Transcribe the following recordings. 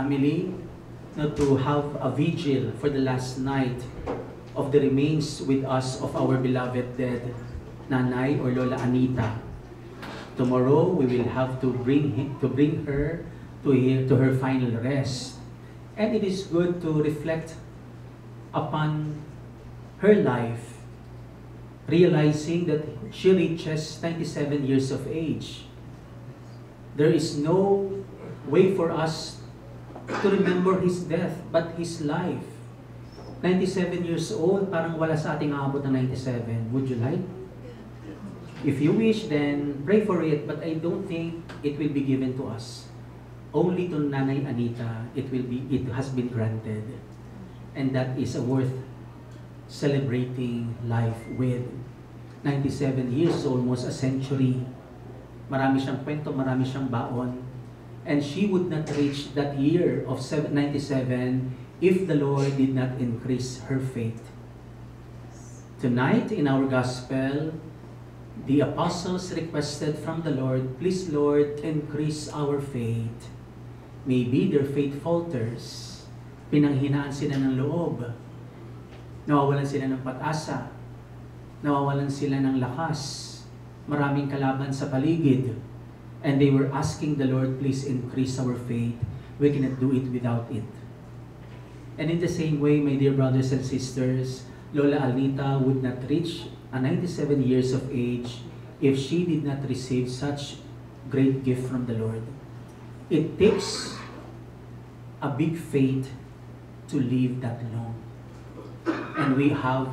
family to have a vigil for the last night of the remains with us of our beloved dead Nanay or Lola Anita. Tomorrow we will have to bring her to her final rest. And it is good to reflect upon her life, realizing that she reaches 97 years of age. There is no way for us to remember his death, but his life. 97 years old, parang wala sa ating aabot ng 97. Would you like? If you wish, then pray for it, but I don't think it will be given to us. Only to Nanay Anita, it has been granted. And that is worth celebrating life with. 97 years, almost a century. Marami siyang kwento, marami siyang baon. And she would not reach that year of 97 if the Lord did not increase her faith. Tonight, in our gospel, the apostles requested from the Lord, please Lord, increase our faith. Maybe their faith falters. Pinanghinaan sila ng loob. Nawawalan sila ng pag-asa. Nawawalan sila ng lakas. Maraming kalaban sa paligid. And they were asking the Lord, please increase our faith. We cannot do it without it. And in the same way, my dear brothers and sisters, Lola Anita would not reach 97 years of age if she did not receive such great gift from the Lord. It takes a big faith to live that long. And we have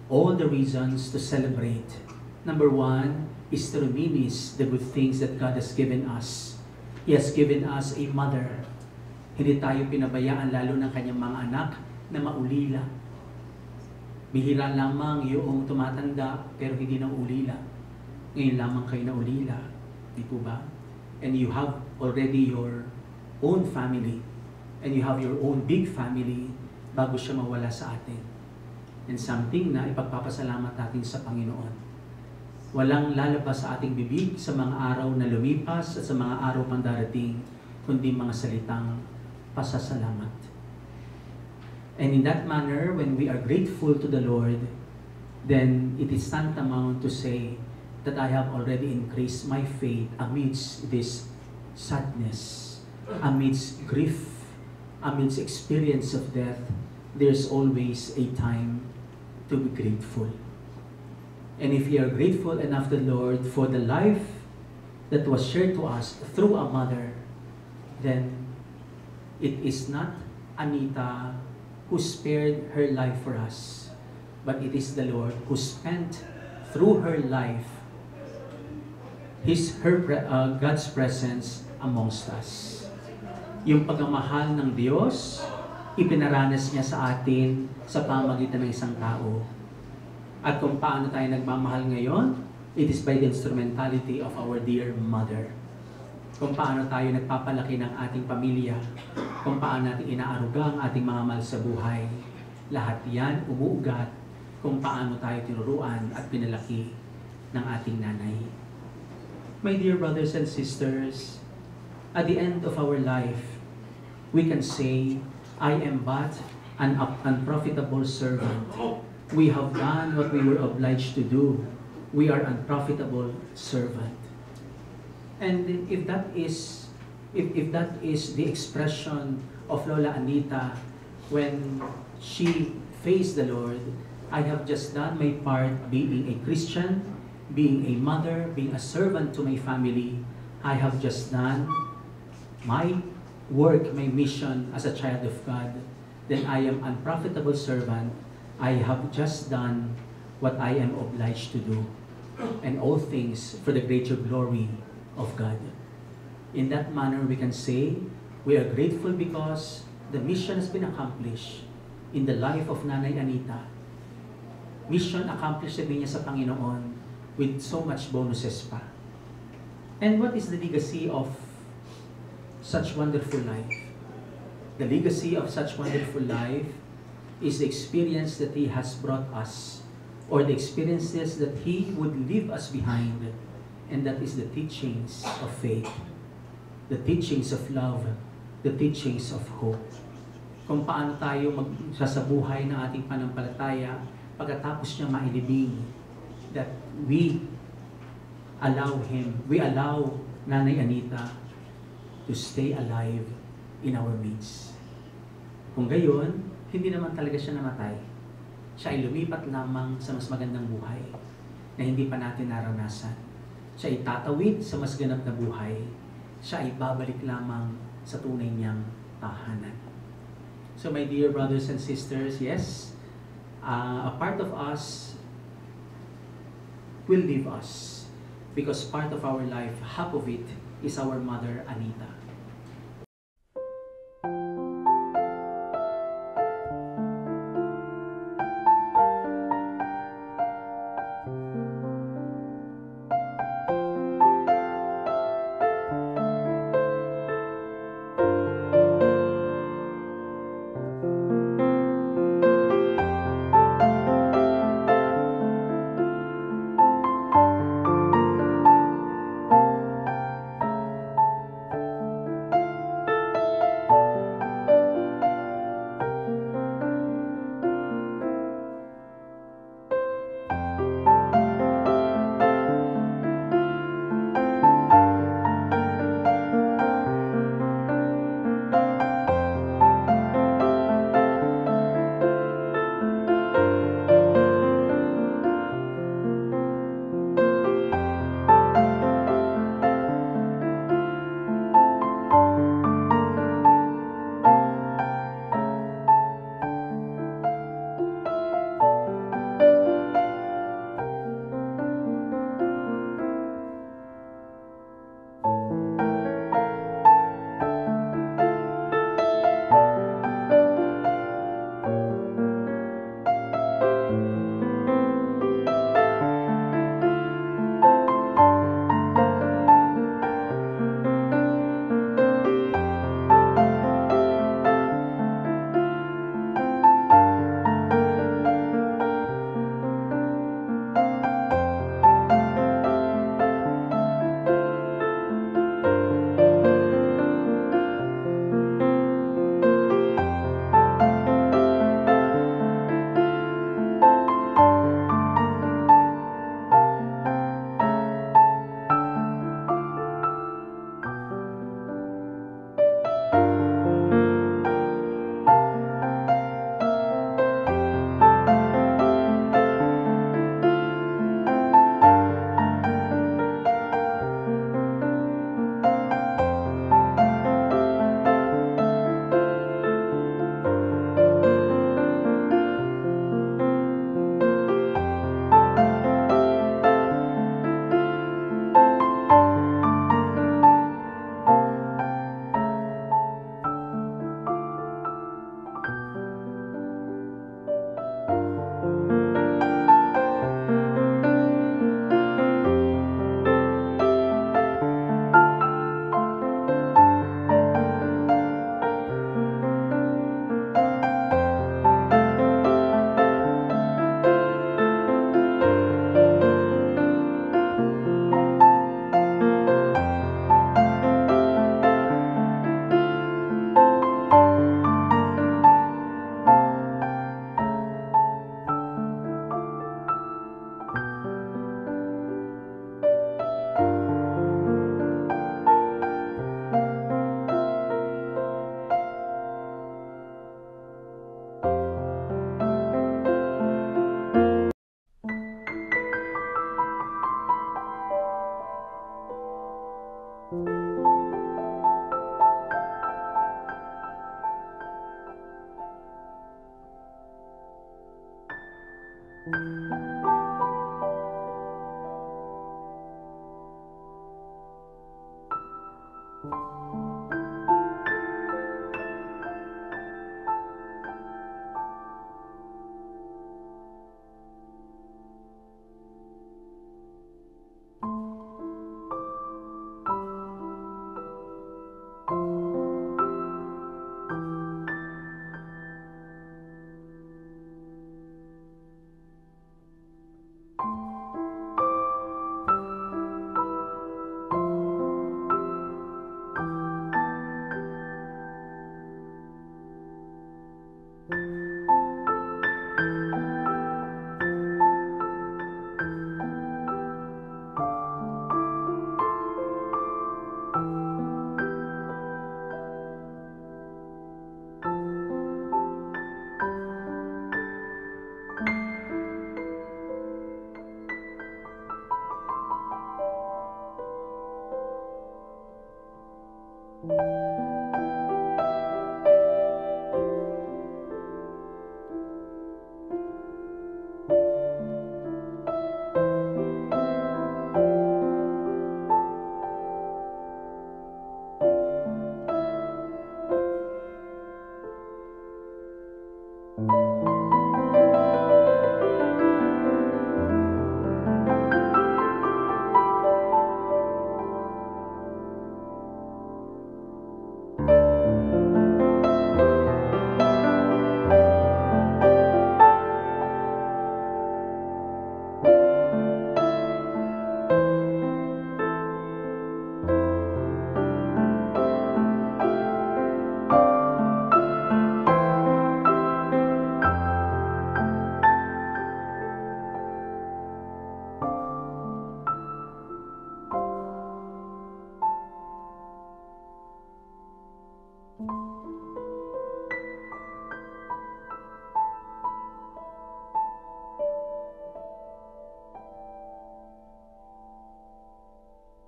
all the reasons to celebrate. Number one is to reminisce the good things that God has given us. He has given us a mother. Hindi tayo pinabayaan lalo ng kanyang mga anak na maulila. Bihira lamang yung tumatanda pero hindi na ulila. Ngayon lamang kayo na ulila. Di po ba? And you have already your own family. And you have your own big family bago siya mawala sa atin. And something na ipagpapasalamat natin sa Panginoon. Walang lalabas sa ating bibig sa mga araw na lumipas at sa mga araw pang darating, kundi mga salitang pasasalamat. And in that manner, when we are grateful to the Lord, then it is tantamount to say that I have already increased my faith amidst this sadness, amidst grief, amidst experience of death. There's always a time to be grateful. And if we are grateful enough to the Lord for the life that was shared to us through a mother, then it is not Anita who spared her life for us, but it is the Lord who spent through her life God's presence amongst us. Yung pagmamahal ng Diyos, ipinaranas niya sa atin sa pamagitan ng isang tao. At kung paano tayo nagmamahal ngayon, it is by the instrumentality of our dear mother. Kung paano tayo nagpapalaki ng ating pamilya, kung paano natin inaaruga ang ating mga mahal sa buhay. Lahat yan umuugat kung paano tayo tinuruan at pinalaki ng ating nanay. My dear brothers and sisters, at the end of our life, we can say, I am but an unprofitable servant. We have done what we were obliged to do. We are unprofitable servant. And if that is the expression of Lola Anita when she faced the Lord, I have just done my part being a Christian, being a mother, being a servant to my family. I have just done my work, my mission as a child of God. Then I am unprofitable servant. I have just done what I am obliged to do. And all things for the greater glory of God. In that manner, we can say, we are grateful because the mission has been accomplished in the life of Nanay Anita. Mission accomplished sabi niya sa Panginoon with so much bonuses pa. And what is the legacy of such wonderful life? The legacy of such wonderful life is the experience that He has brought us, or the experiences that He would leave us behind. And that is the teachings of faith, the teachings of love, the teachings of hope. Kung paano tayo magsasabuhay ng ating panampalataya pagkatapos niya mailibing, that we allow Nanay Anita to stay alive in our midst. Kung gayon, hindi naman talaga siya namatay. Siya ay lumipat lamang sa mas magandang buhay na hindi pa natin naranasan. Siya ay tatawid sa mas ganap na buhay. Siya ay babalik lamang sa tunay niyang tahanan. So my dear brothers and sisters, yes, a part of us will leave us because part of our life, half of it, is our mother Anita.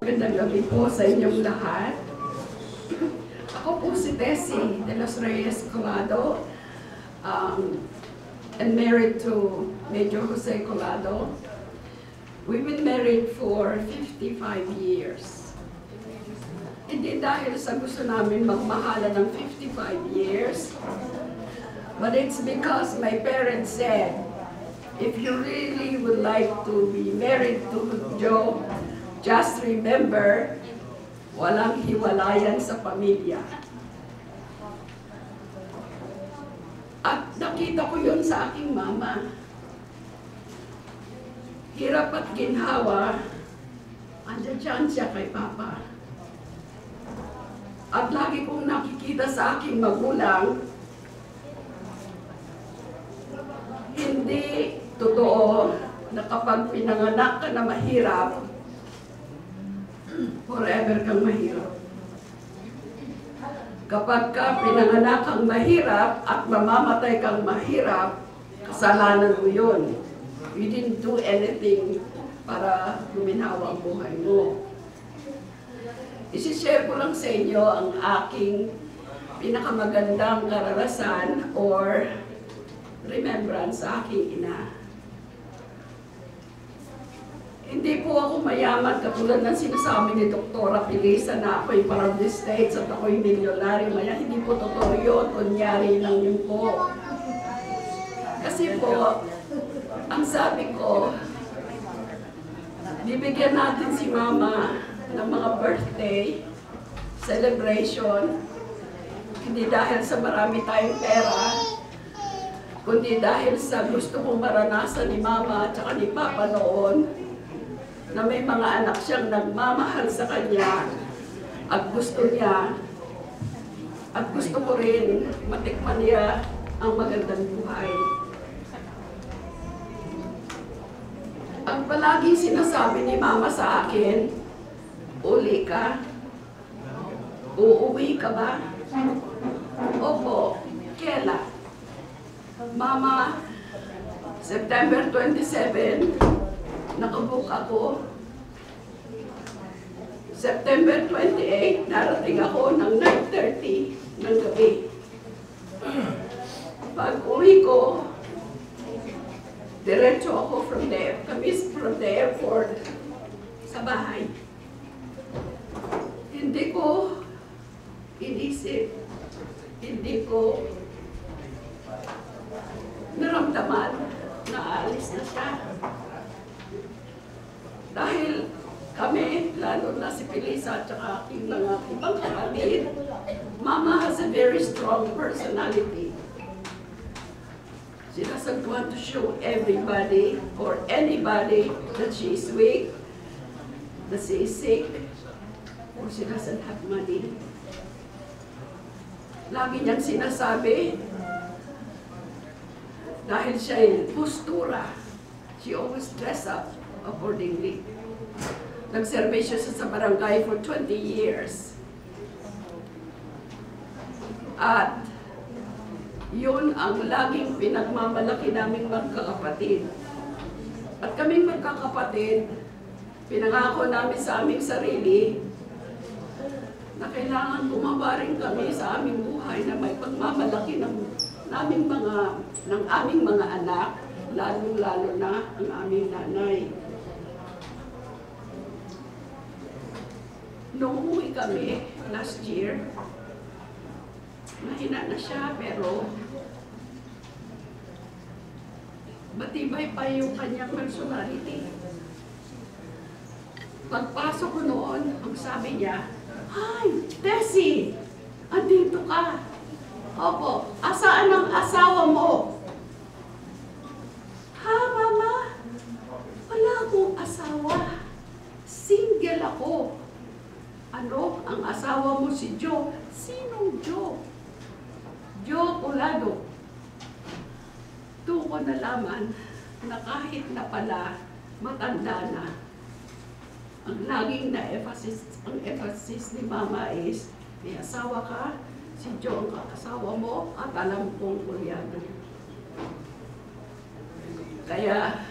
Magandang gabi po sa inyong lahat. Ako po si Tessie de los Reyes Colado, and married to Major Jose Colado. We've been married for 55 years. Hindi dahil sa gusto namin magmahala ng 55 years, but it's because my parents said, if you really would like to be married to Joe, just remember, walang hiwalayan sa pamilya. At nakita ko yun sa aking mama. Hirap at ginhawa, andyan siya kay Papa. At lagi kong nakikita sa aking magulang, hindi totoo na kapag pinanganak ka na mahirap, forever kang mahirap. Kapag ka pinanganak kang mahirap at mamamatay kang mahirap, kasalanan mo yun. You didn't do anything para guminhawa ang buhay mo. Isishare ko lang sa inyo ang aking pinakamagandang karanasan or remembrance sa aking ina. Hindi po ako mayaman katulad ng sinasabi ni Dr. Pilisa na ako'y from the States at ako'y milyonaryo. Maya, hindi po totoo yun. Kunyari lang yun po. Kasi po, ang sabi ko, bibigyan natin si Mama ng mga birthday celebration. Hindi dahil sa marami tayong pera, kundi dahil sa gusto kong maranasan ni Mama at saka ni Papa noon, na may mga anak siyang nagmamahal sa kanya at gusto niya at gusto ko rin matikman niya ang magandang buhay. Ang palaging sinasabi ni Mama sa akin, uli ka? Uuwi ka ba? Opo, kailan? Mama, September 27, nakabook ako. September 28, narating ako ng 9:30 ng gabi. Pag uwi ko, diretso ako from the airport sa bahay. Hindi ko inisip, hindi ko naramdaman na alis na siya. Dahil kami, lalo na si Pilisa at saka aking mga ibang kapatid, Mama has a very strong personality. She doesn't want to show everybody or anybody that she is weak, that she is sick, or she doesn't have money. Lagi niyang sinasabi, dahil siya ay postura, she always dress up accordingly. Nagserbisyo siya sa barangay for 20 years. At yun ang laging pinagmamalaki naming magkakapatid. At kaming magkakapatid, pinangako namin sa aming sarili na kailangan bumaba rin kami sa aming buhay na may pagmamalaki ng aming mga anak, lalo-lalo na ang aming nanay. Nung umuwi kami last year, mahina na siya pero matibay pa yung kanyang personality. Pagpasok ko noon, ang sabi niya, "Hi, Tessie! Andito ka!" "Opo, asaan ang asawa mo?" "Ha, Mama? Wala akong asawa. Single ako." "Ano? Ang asawa mo si Joe?" "Sinong Joe?" "Joe Colado." Doon ko nalaman na kahit na pala matanda na, ang laging ang emphasis ni Mama is, may asawa ka, si Joe ang asawa mo, at alam kong Koreano. Kaya,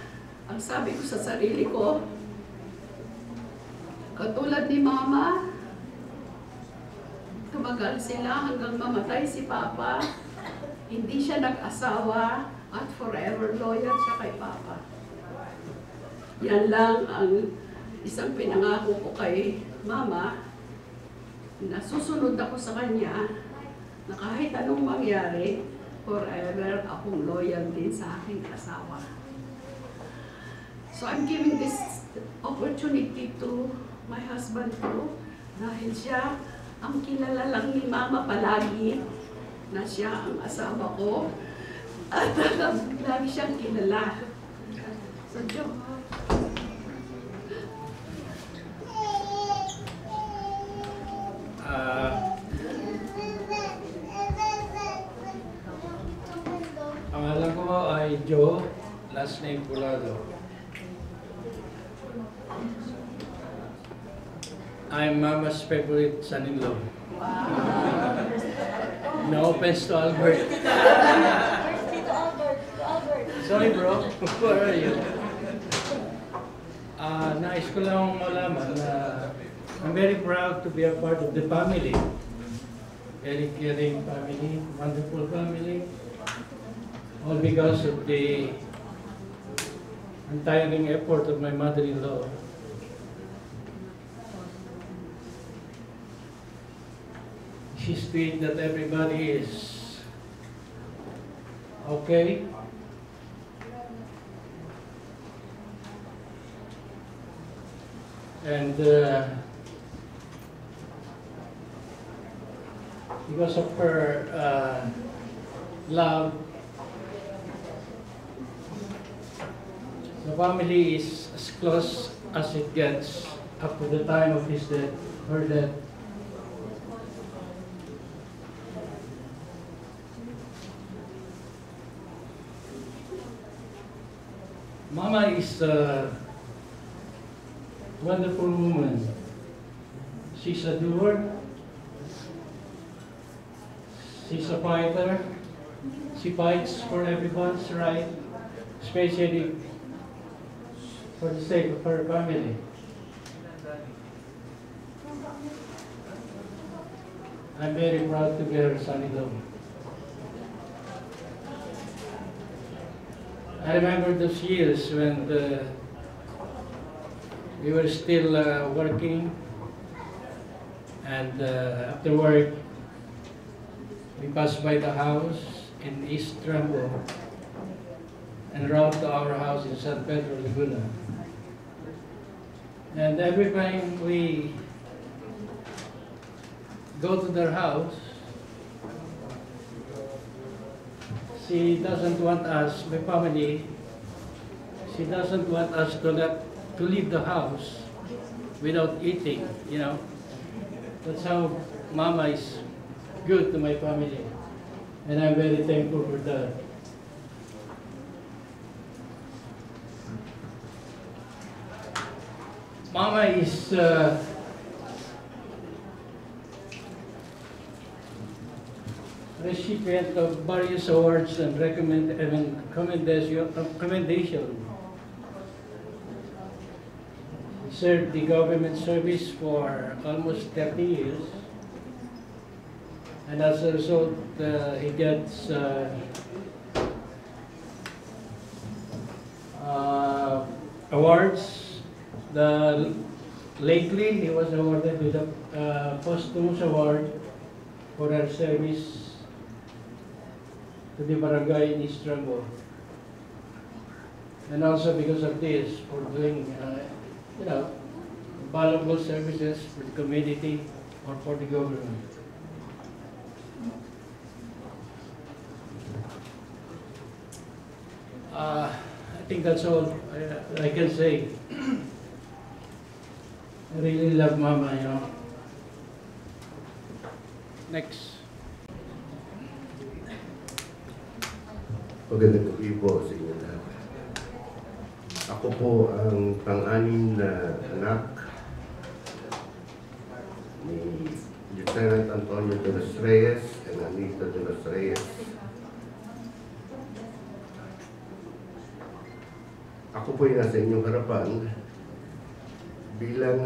ang sabi ko sa sarili ko, katulad ni Mama, tumagal sila hanggang mamatay si Papa, hindi siya nag-asawa, at forever loyal siya kay Papa. Yan lang ang isang pinangako ko kay Mama, na susunod ako sa kanya, na kahit anong mangyari, forever akong loyal din sa aking asawa. So I'm giving this opportunity to my husband too, dahil siya ang kilala lang ni Mama palagi, na siya ang asawa ko, at lagi siyang kilala. So, Joe. Pangalan ko ay Joe, last name Colado. I'm Mama's favorite son-in-law. No offense to Albert. Sorry bro, where are you? Nais ko lang malaman na I'm very proud to be a part of the family. Very caring family, wonderful family. All because of the untiring effort of my mother-in-law. She's sweet that everybody is okay. And because of her love, the family is as close as it gets up to the time of his death, her death. Mama is a wonderful woman. She's a doer. She's a fighter. She fights for everyone's right, especially for the sake of her family. I'm very proud to be her son-in-law. I remember those years when we were still working, and after work, we passed by the house in East Trambo and route to our house in San Pedro, Laguna. And every time we go to their house, she doesn't want us, my family, she doesn't want us to leave the house without eating, you know. That's how Mama is good to my family, and I'm very thankful for that. Mama is recipient of various awards and commendation. Served the government service for almost 30 years. And as a result, he gets awards. Lately, he was awarded with a posthumous award for her service to the barangay in East Rambo. And also because of this, for doing, valuable services for the community or for the government. I think that's all I can say. I really love Mama, you know. Next. Magandang gabi po sa inyo lahat. Ako po ang pang-anim na anak ni Lieutenant Antonio de los Reyes and Anita de los Reyes. Ako po yung nasa inyong harapan bilang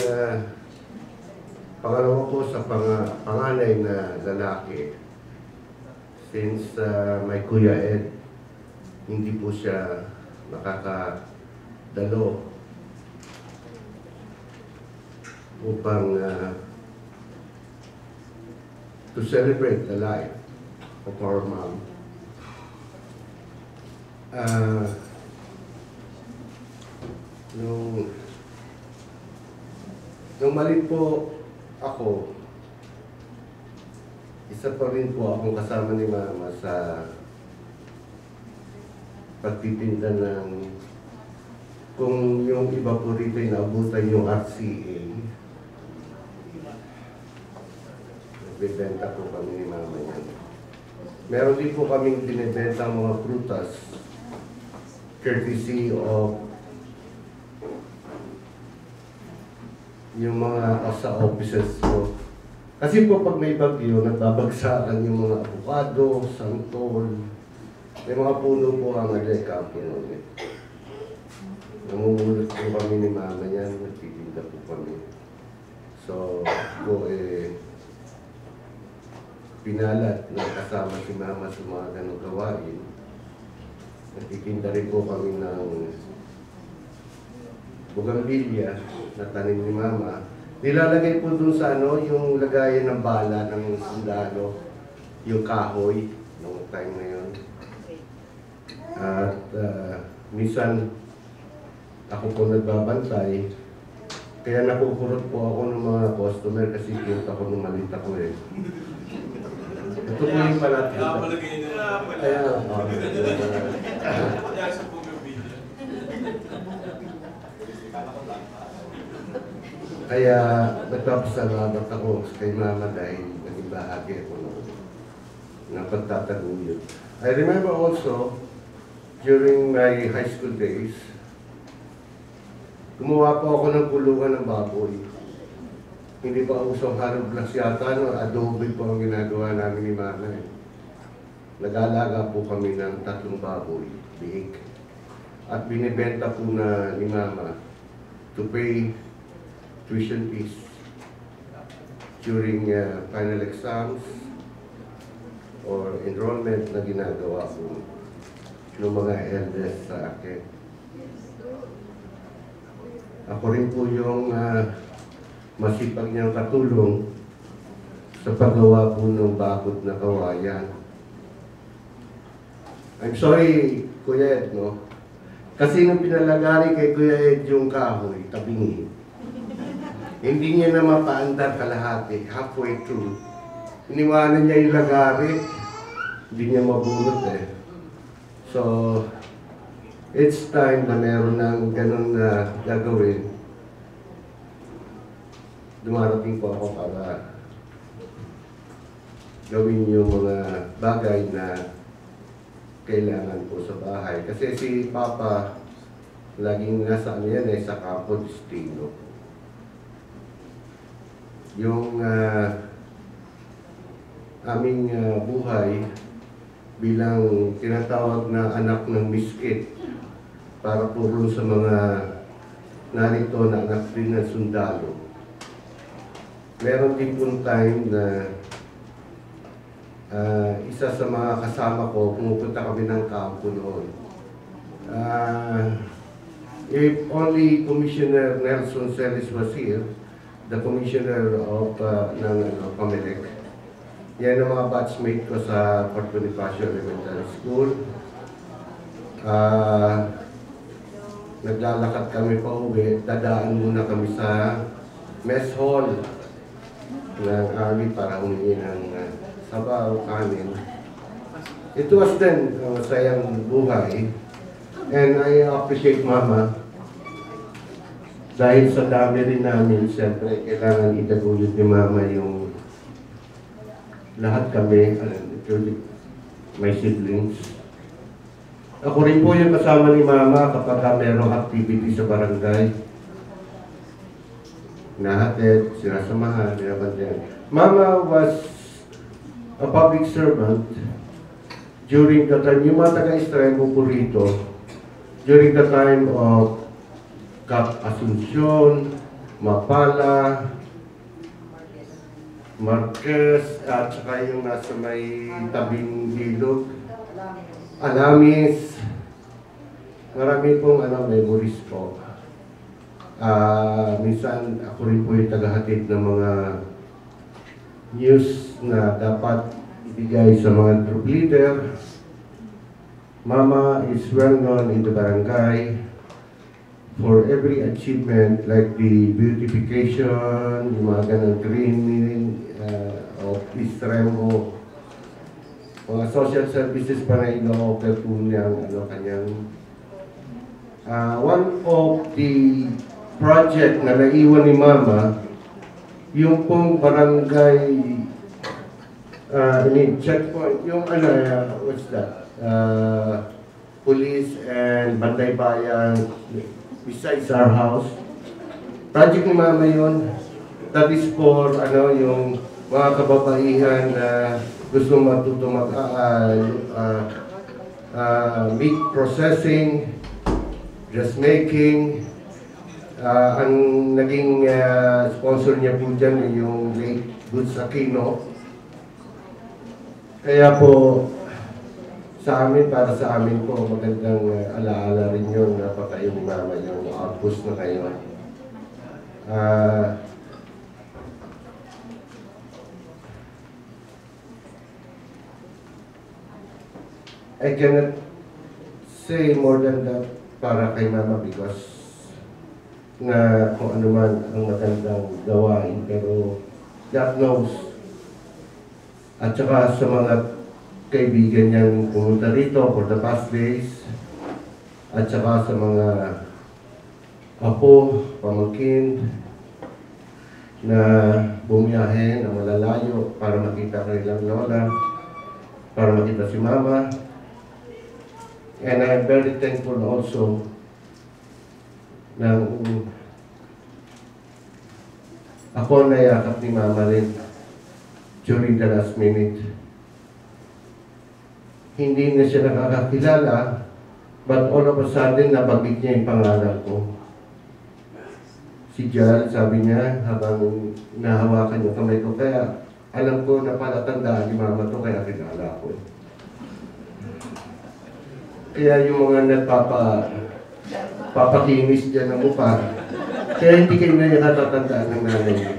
pangalawa po sa panganay na lalaki since my Kuya Ed hindi po siya makakadalo upang to celebrate the life of our mom. Nung mali po ako, isa pa rin po akong kasama ni Mama sa pagtitinda ng, kung yung iba po rito ay naabutan yung RCA, nagbibenta po kami ni Mama yan. Meron din po kaming binibenta mga prutas courtesy of yung mga sa offices ko. Kasi po pag may bagyo, nagbabagsakan yung mga avocado, santol, may mga puno po ang nagkakampo noon. Namumulot po kami ni Mama yan, nagtitinda po kami. So, po pinalat na kasama si Mama sa mga ganong gawain. Nagtitinda rin po kami ng bugambilya na tanim ni Mama. Nilalagay po dun sa yung lagayan ng bala ng sundalo, yung kahoy, noong time na yun. At minsan, ako po nagbabantay, kaya nakukurot po ako ng mga customer kasi cute ako nung malit ako eh. Ito po yung palat. Kaya, kaya nagpapasalamat ako kay Mama dahil naging bahagi ako ng pagtataguyod. I remember also, during my high school days, gumawa po ako ng kulungan ng baboy. Hindi pa usong hollow blocks yata, adobe po ang ginagawa namin ni Mama. Nag-alaga po kami ng 3 baboy, bihik. At binibenta po na ni Mama to pay tuition fees during final exams or enrollment na ginagawa po ng mga elders sa akin. Ako rin po yung masipag niyang katulong sa paggawa po ng bakod na kawayan. I'm sorry, Kuya Ed, no? Kasi nung pinalagari kay Kuya Ed yung kahoy, tabingi, hindi niya na mapaandar kalahati, halfway through. Iniwanan niya yung lagari, hindi niya mabunot eh. So, it's time na meron ng ganun na gagawin. Dumarating po ako para gawin yung mga bagay na kailangan po sa bahay. Kasi si Papa, laging nasa sa Campo Destino. Yung aming buhay bilang tinatawag na anak ng biskit para puro sa mga narito na anak din ng sundalo. Meron din pong time na isa sa mga kasama ko, pumupunta kami ng kampo noon. If only Commissioner Nelson Celis was here, the Commissioner of Comelec. Yan ang mga batchmate ko sa Fort Bonifacio Elementary School. Naglalakad kami pa uwi, dadaan muna kami sa mess hall ng Army para humingi ng sabaw, kanin. It was then masayang buhay. And I appreciate Mama dahil sa dami rin namin, siyempre kailangan itaguyod ni Mama yung lahat kami, including my siblings. Ako rin po yung kasama ni Mama kapag merong activity sa barangay. Nahatid, sinasamahan, binabantayan. Mama was a public servant during the time, yung mga taga-Israel po rito, during the time of Cap Asuncion, Mapala, Marquez, at saka yung nasa may tabing ilog, Alamis. Marami pong memories po. Minsan ako rin po yung tagahatid ng mga news na dapat ibigay sa mga troop leader. Mama is well known in the barangay for every achievement like the beautification, yung mga ganang greening of Israel, mga social services pa na ino-offer po niyang kanyang one of the project na naiwan ni Mama, yung pong barangay checkpoint, yung what's that? Police and Bantay Bayan besides our house. Project ni Mama yun. That is for yung mga kababaihan na gusto matuto meat processing, dressmaking. Ang naging sponsor niya po dyan yung late Goods Aquino. Kaya po, sa amin, para sa amin po, magandang alaala rin yun na patayo ni Mama yung outpost na kayo. I cannot say more than that para kay Mama because na kung ano man ang magandang gawain, pero God knows. At saka sa mga kaibigan niyang pumunta rito for the past days, at saka sa mga apo, pamangkin na bumiyahe na malalayo para makita kanilang lola, para makita si Mama. And I am very thankful also na ako nayakap ni Mama rin during the last minute. Hindi na siya nakakakilala, but all of a sudden, nabanggit niya yung pangalan ko. Si Jal, sabi niya, habang nahawakan yung kamay ko, kaya alam ko na palatandaan ni Mama to, kaya kilala ko. Kaya yung mga papakinis dyan ng mukha, kaya hindi kayo na natatandaan ng nanay niya.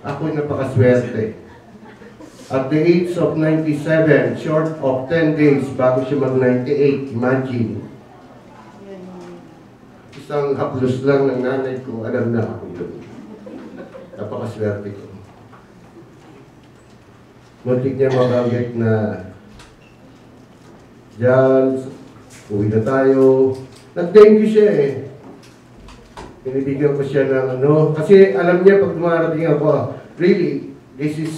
Ako'y napakaswerte. At the age of 97, short of 10 days bago siya mag-98, imagine. Isang haplos lang ng nanay ko, alam na ako yun. Napakaswerte ko. Muntik niya mabanggit na Diyan, uwi na tayo. Nag-thank you siya eh. Pinibigyan ko siya ng kasi alam niya pag dumarating ako, really, this is,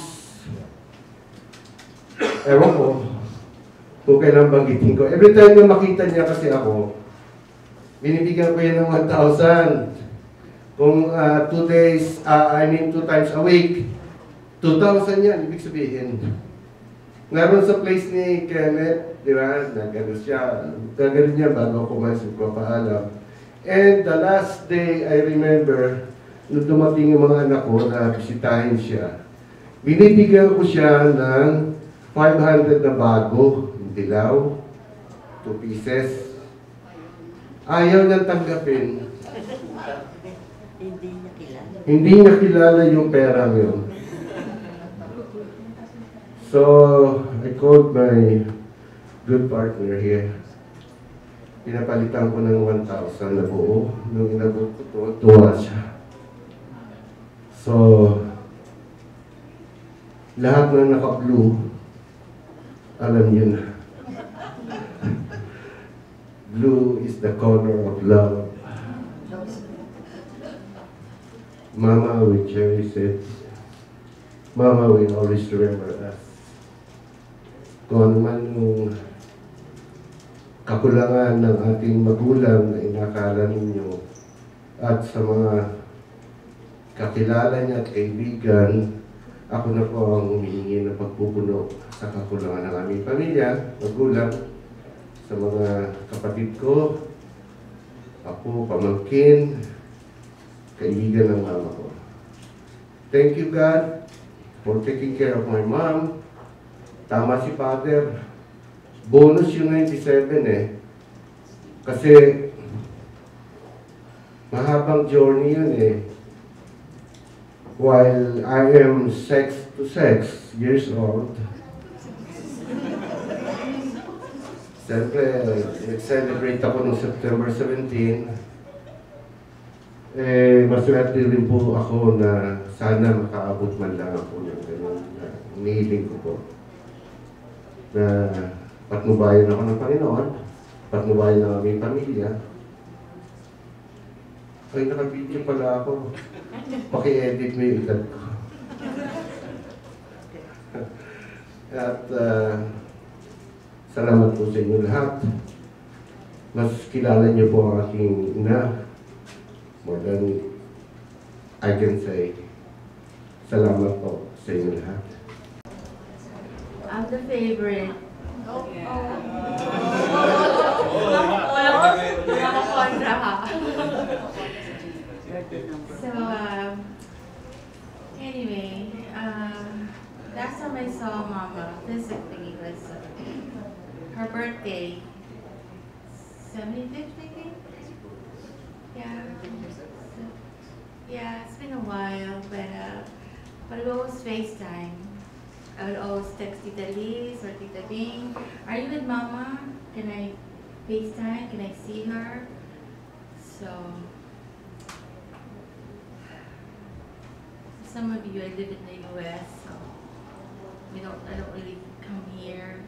ewan ko, kung kailan banggitin ko. Every time na makita niya kasi ako, binibigyan ko yan ng 1,000. Kung 2 days, 2 times a week, 2,000 yan, ibig sabihin. Naroon sa place ni Kenneth, di ba, nagano siya, gagawin niya bago ako magpapaalam. And the last day, I remember, nung dumating yung mga anak ko na bisitahin siya, binibigyan ko siya ng 500 na bago, yung dilaw, 2 pieces. Ayaw niyang tanggapin. Hindi niya kilala yung perang yun. So, I called my good partner here. Pinapalitan ko ng 1,000 na buo. Nung inabot ko to, tuwa siya. So, lahat na naka-blue, alam niyo na. Blue is the color of love. Mama will cherish it. Mama will always remember us. Kung ano man yung kakulangan ng ating magulang na inakala ninyo at sa mga kakilala niya at kaibigan, ako na po ang humihingi ng pagpupuno sa kakulangan ng aming pamilya, magulang, sa mga kapatid ko, apo, pamangkin, kaibigan ng mama ko. Thank you, God, for taking care of my mom. Tama si Father. Bonus yung 97 eh. Kasi mahabang journey yun eh. While I am 6 years old, siyempre, nag-celebrate ako noong September 17. Maswerte rin po ako na sana makaabot man lang ako ng ganun. Hinihiling ko po na patnubayan ako ng Panginoon, patnubayan ng aming pamilya. Ay, naka-video pala ako. Paki-edit mo yung edad ko. At salamat po sa inyo lahat. Mas kilala niyo po ang aking ina. More than I can say. Salamat po sa inyo lahat. I'm the favorite. Kontra ha. So, anyway, last time I saw Mama physically was her birthday, 75th, I think? Yeah. Yeah, it's been a while, but we always FaceTime. I would always text Tita Liz or Tita Bing. Are you with Mama? Can I FaceTime? Can I see her? So, some of you, I live in the U.S., so I don't really come here.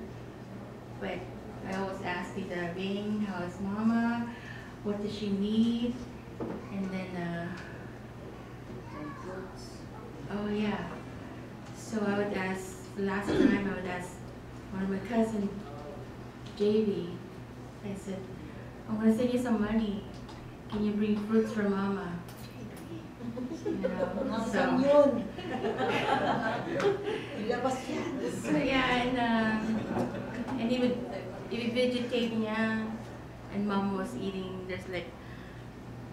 But I always ask Tita Bing, how is Mama? What does she need? And then, oh yeah. So I would ask, last time I would ask one of my cousin, JV, I said, I'm gonna send you some money. Can you bring fruits for Mama? You know, so yeah, and he would vegetate niya, and Mama was eating. There's like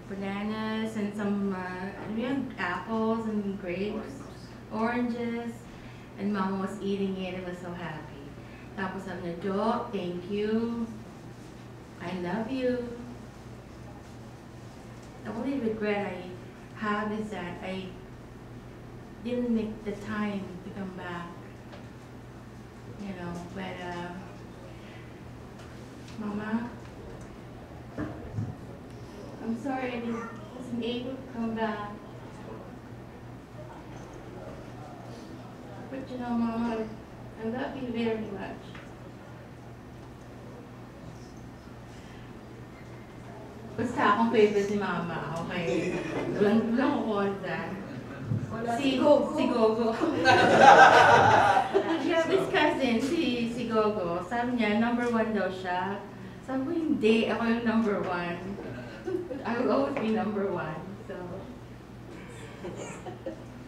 bananas and some apples and grapes, oranges, and Mama was eating it and was so happy. Tapos sabi niya, Jo, thank you. I love you. The only regret I have is that I didn't make the time to come back. You know, but Mama, I'm sorry I wasn't able to come back. But you know, Mama, I love you very much. Basta akong favorite ni Mama, okay? Walang ko kontra. Si Gogo. I have this cousin, si Gogo. Sabi niya, #1 daw siya. Sabi ko, hindi. Ako yung #1. I will always be #1. So,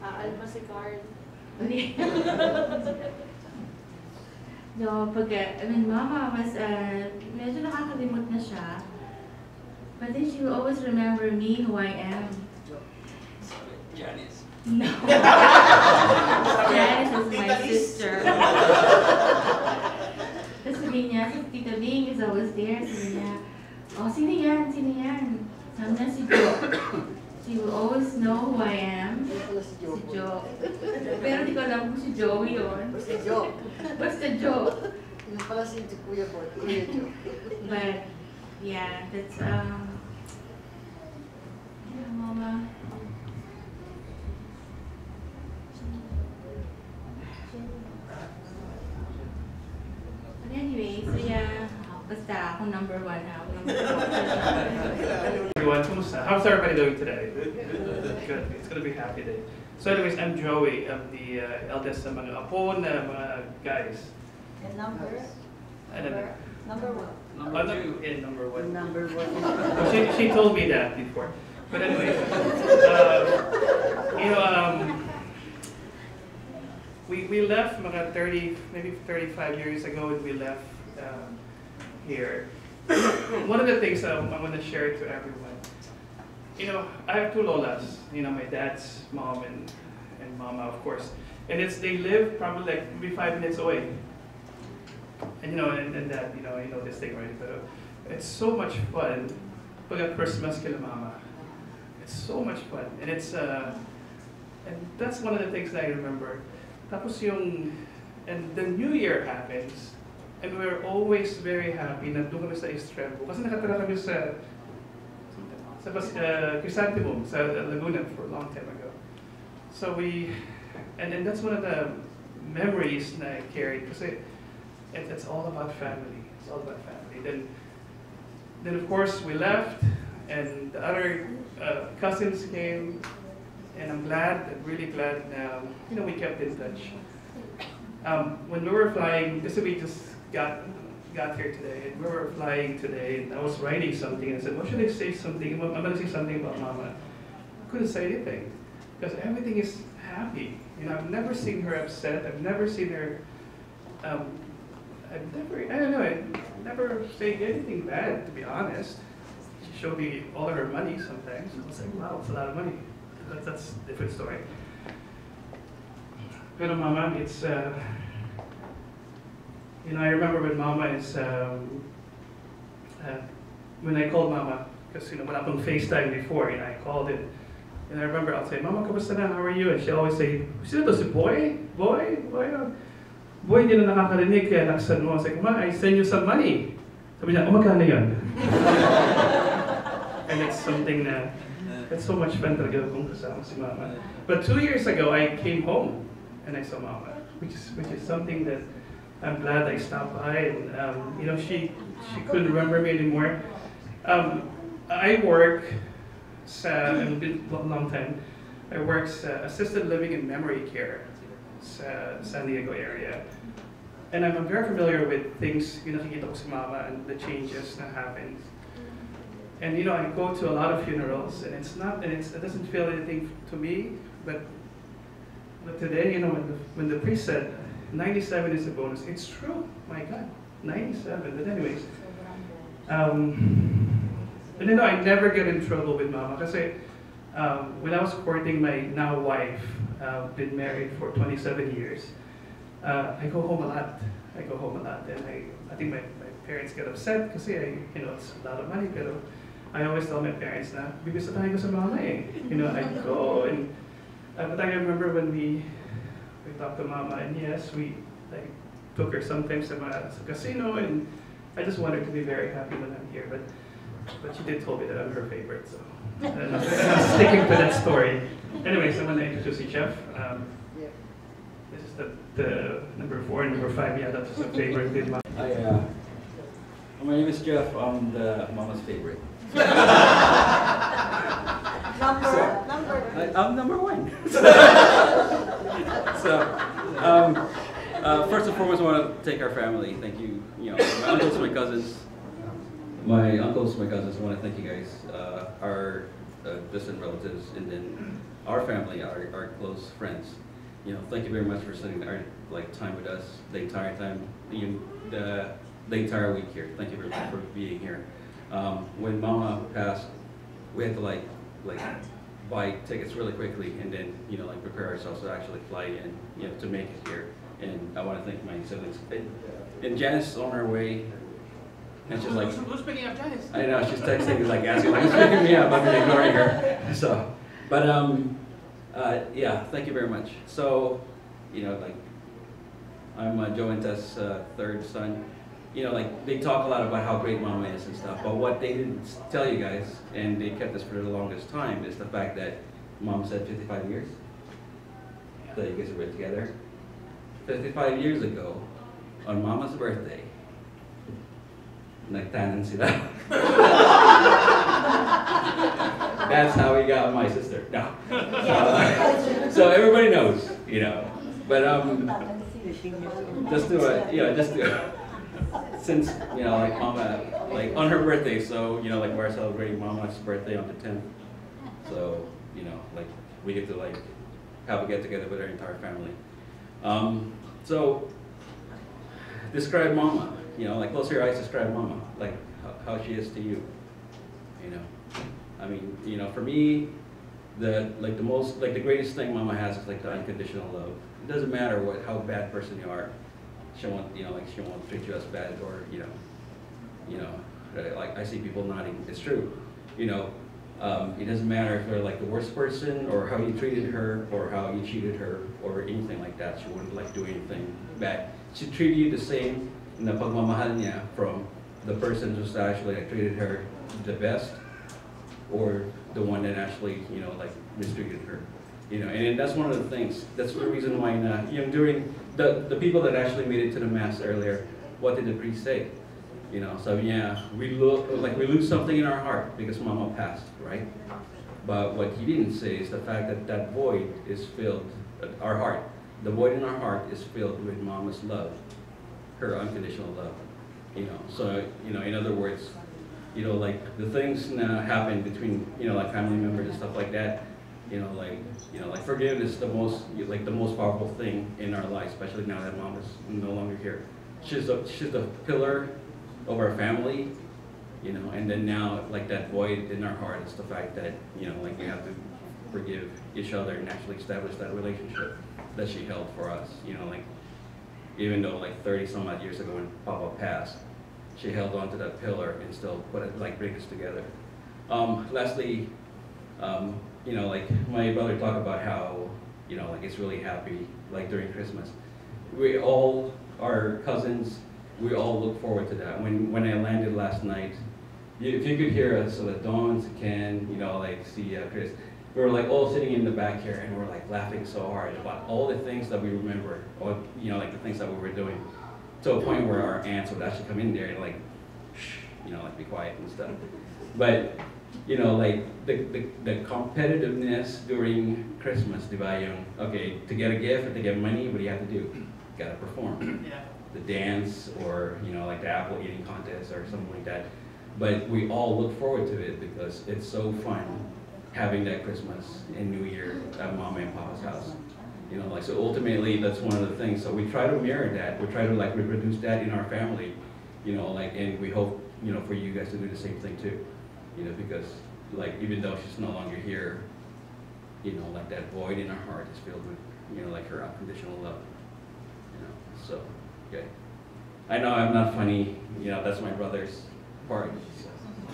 Alma si Card. no, Mama was, medyo nakakalimot na siya. But then she will always remember me, who I am. Janice. No. Janice is my sister. Tapos sabi niya, si Tita Bing is always there. Sabi niya, oh, sino yan? Sino yan? Sabi niya si Joe. She will always know who I am. Si Joe. Pero di ko alam kung si Joey yun. Si Joe. Basta Joe. Yung pala si Kuya Boy, Kuya Joe. But, yeah, that's, yeah, Mama. But anyway, so yeah, basta ako number one now. Number one. Everyone, kumusta? How's everybody doing today? Good. It's gonna be a happy day. So anyways, I'm Joey. I'm the eldest sa mga apo na mga guys. And number? I don't know. Number one. Number two. Yeah, number one. Number one. Oh, she told me that before. But anyway, you know, we left mga 30, maybe 35 years ago, and we left here. One of the things I want to share to everyone, you know, I have two lolas. You know, my dad's mom and mama, of course, and they live probably like maybe 5 minutes away. And you know, and that, you know this thing, right? But it's so much fun. Pag Christmas kila mama, it's so much fun, and and that's one of the things that I remember. Tapos and the New Year happens, and we're always very happy na doon kami sa Estrembo. Kasi nakatira kami sa Chrysanthemum, sa Laguna for a long time ago. So and that's one of the memories that I carried, kasi it's all about family. It's all about family. Then of course we left, and the other cousins came, and I'm really glad now, you know, we kept in touch. When we were flying, we just got here today, and we were flying today, and I was writing something, and I said, what should I say something? I'm going to say something about Mama. I couldn't say anything, because everything is happy. You know, I've never seen her upset. I've never seen her, I never say anything bad, to be honest. She showed me all of her money sometimes. I was like, wow, it's a lot of money. That's a different story. Pero Mama, it's, you know, I remember when Mama is, when I called Mama, because, you know, wala pang FaceTime before, you know, I called it. And I remember I'll say, Mama, kamusta na? How are you? And she'll always say, sino to si Boy? Boy, hindi na nakakarinig, kaya naksan mo. I was like, Ma, I send you some money. Sabi niya, magkano yan? And it's something that, it's so much fun talaga kung kasama si Mama. But 2 years ago, I came home and I saw Mama, which is something that I'm glad I stopped by. And you know, she couldn't remember me anymore. I work it's been a long time. I work assisted living and memory care sa San Diego area. And I'm very familiar with things, you know, nakikita ko si Mama and the changes that happen. And you know, I go to a lot of funerals, and it doesn't feel anything to me, but today, you know, when the priest said 97 is a bonus, it's true. My God, 97. But anyways, and you know, I never get in trouble with Mama, because when I was courting my now wife, been married for 27 years, I go home a lot. And I think my parents get upset because you know, it's a lot of money, pero I always tell my parents na bibisitahin ko sa Mama eh. You know, I go and but I remember when we talked to Mama, and yes, we took her sometimes sa casino, and I just want her to be very happy when I'm here. But she did tell me that I'm her favorite, so I'm sticking to that story. Anyways, I'm gonna introduce you, Jeff. This is the number 4 and number 5. Yeah, that's a favorite with Mama. Hi, my name is Jeff. I'm the Mama's favorite. I'm number 1. So, first and foremost, I want to thank our family. Thank you, you know, my uncles, my cousins. I want to thank you guys, our distant relatives, and then our family, our close friends. You know, thank you very much for spending our time with us the entire time, the entire week here. Thank you very much for being here. When Mama passed, we had to buy tickets really quickly and then, you know, like prepare ourselves to actually fly in, you know, to make it here. And I want to thank my siblings. And Janice is on her way. And she's like, who's picking up Janice? I know, she's texting, like asking, like, who's picking me up? I've been ignoring her. So, but yeah, thank you very much. So, you know, like, I'm Joe and Tess' third son. You know, like, they talk a lot about how great Mama is and stuff, but what they didn't tell you guys, and they kept this for the longest time, is the fact that Mom said 55 years that you guys have been together. 55 years ago, on Mama's birthday, nagtanan sila. That's how we got my sister. No. So everybody knows, you know. But just to, you know, just to, since, you know, like Mama, like on her birthday, so, you know, like we're celebrating Mama's birthday on the 10th. So, you know, like we get to like have a get together with our entire family. So, describe Mama, you know, like close your eyes, describe Mama, like how she is to you, you know. I mean, you know, for me, the greatest thing Mama has is like the unconditional love. It doesn't matter how bad person you are. She won't, you know, like she won't treat you as bad, or you know, like I see people nodding. It's true, you know. It doesn't matter if you're like the worst person, or how you treated her, or how you cheated her, or anything like that. She wouldn't like do anything bad. She treated you the same na pagmamahal niya from the person who's actually like, treated her the best, or the one that actually, you know, like mistreated her. You know, and that's one of the things. That's the reason why, you know, during the people that actually made it to the mass earlier, what did the priest say? You know, so yeah, we lose something in our heart because Mama passed, right? But what he didn't say is the fact that that void is filled, our heart, the void in our heart is filled with Mama's love, her unconditional love. You know, so, you know, in other words, you know, like the things that happen between, you know, like family members and stuff like that, you know, like forgiveness is the most powerful thing in our life, especially now that Mom is no longer here. She's the pillar of our family, you know, and then now like that void in our heart is the fact that, you know, like we have to forgive each other and actually establish that relationship that she held for us, you know, like even though like 30 some odd years ago when Papa passed, she held on to that pillar and still put it, like bring us together. Lastly, you know, like my brother talked about how, you know, like it's really happy, like during Christmas. We all, our cousins, we all look forward to that. When I landed last night, if you could hear us, so that Dawn, Ken, you know, like see Chris, we were like all sitting in the back here and we're like laughing so hard about all the things that we remember, or, you know, like the things that we were doing, to a point where our aunts would actually come in there and like, shh, you know, like be quiet and stuff. But, you know, like the competitiveness during Christmas, diba yung, okay, to get a gift or to get money, what do you have to do? You gotta perform. Yeah. The dance, or, you know, like the apple eating contest or something like that. But we all look forward to it because it's so fun having that Christmas and New Year at Mama and Papa's house. You know, like, so ultimately that's one of the things. So we try to mirror that. We try to like reproduce that in our family, you know, like, and we hope, you know, for you guys to do the same thing too. You know, because like, even though she's no longer here, you know, like that void in our heart is filled with, you know, like her unconditional love. You know, so, okay. I know I'm not funny, you know, that's my brother's part.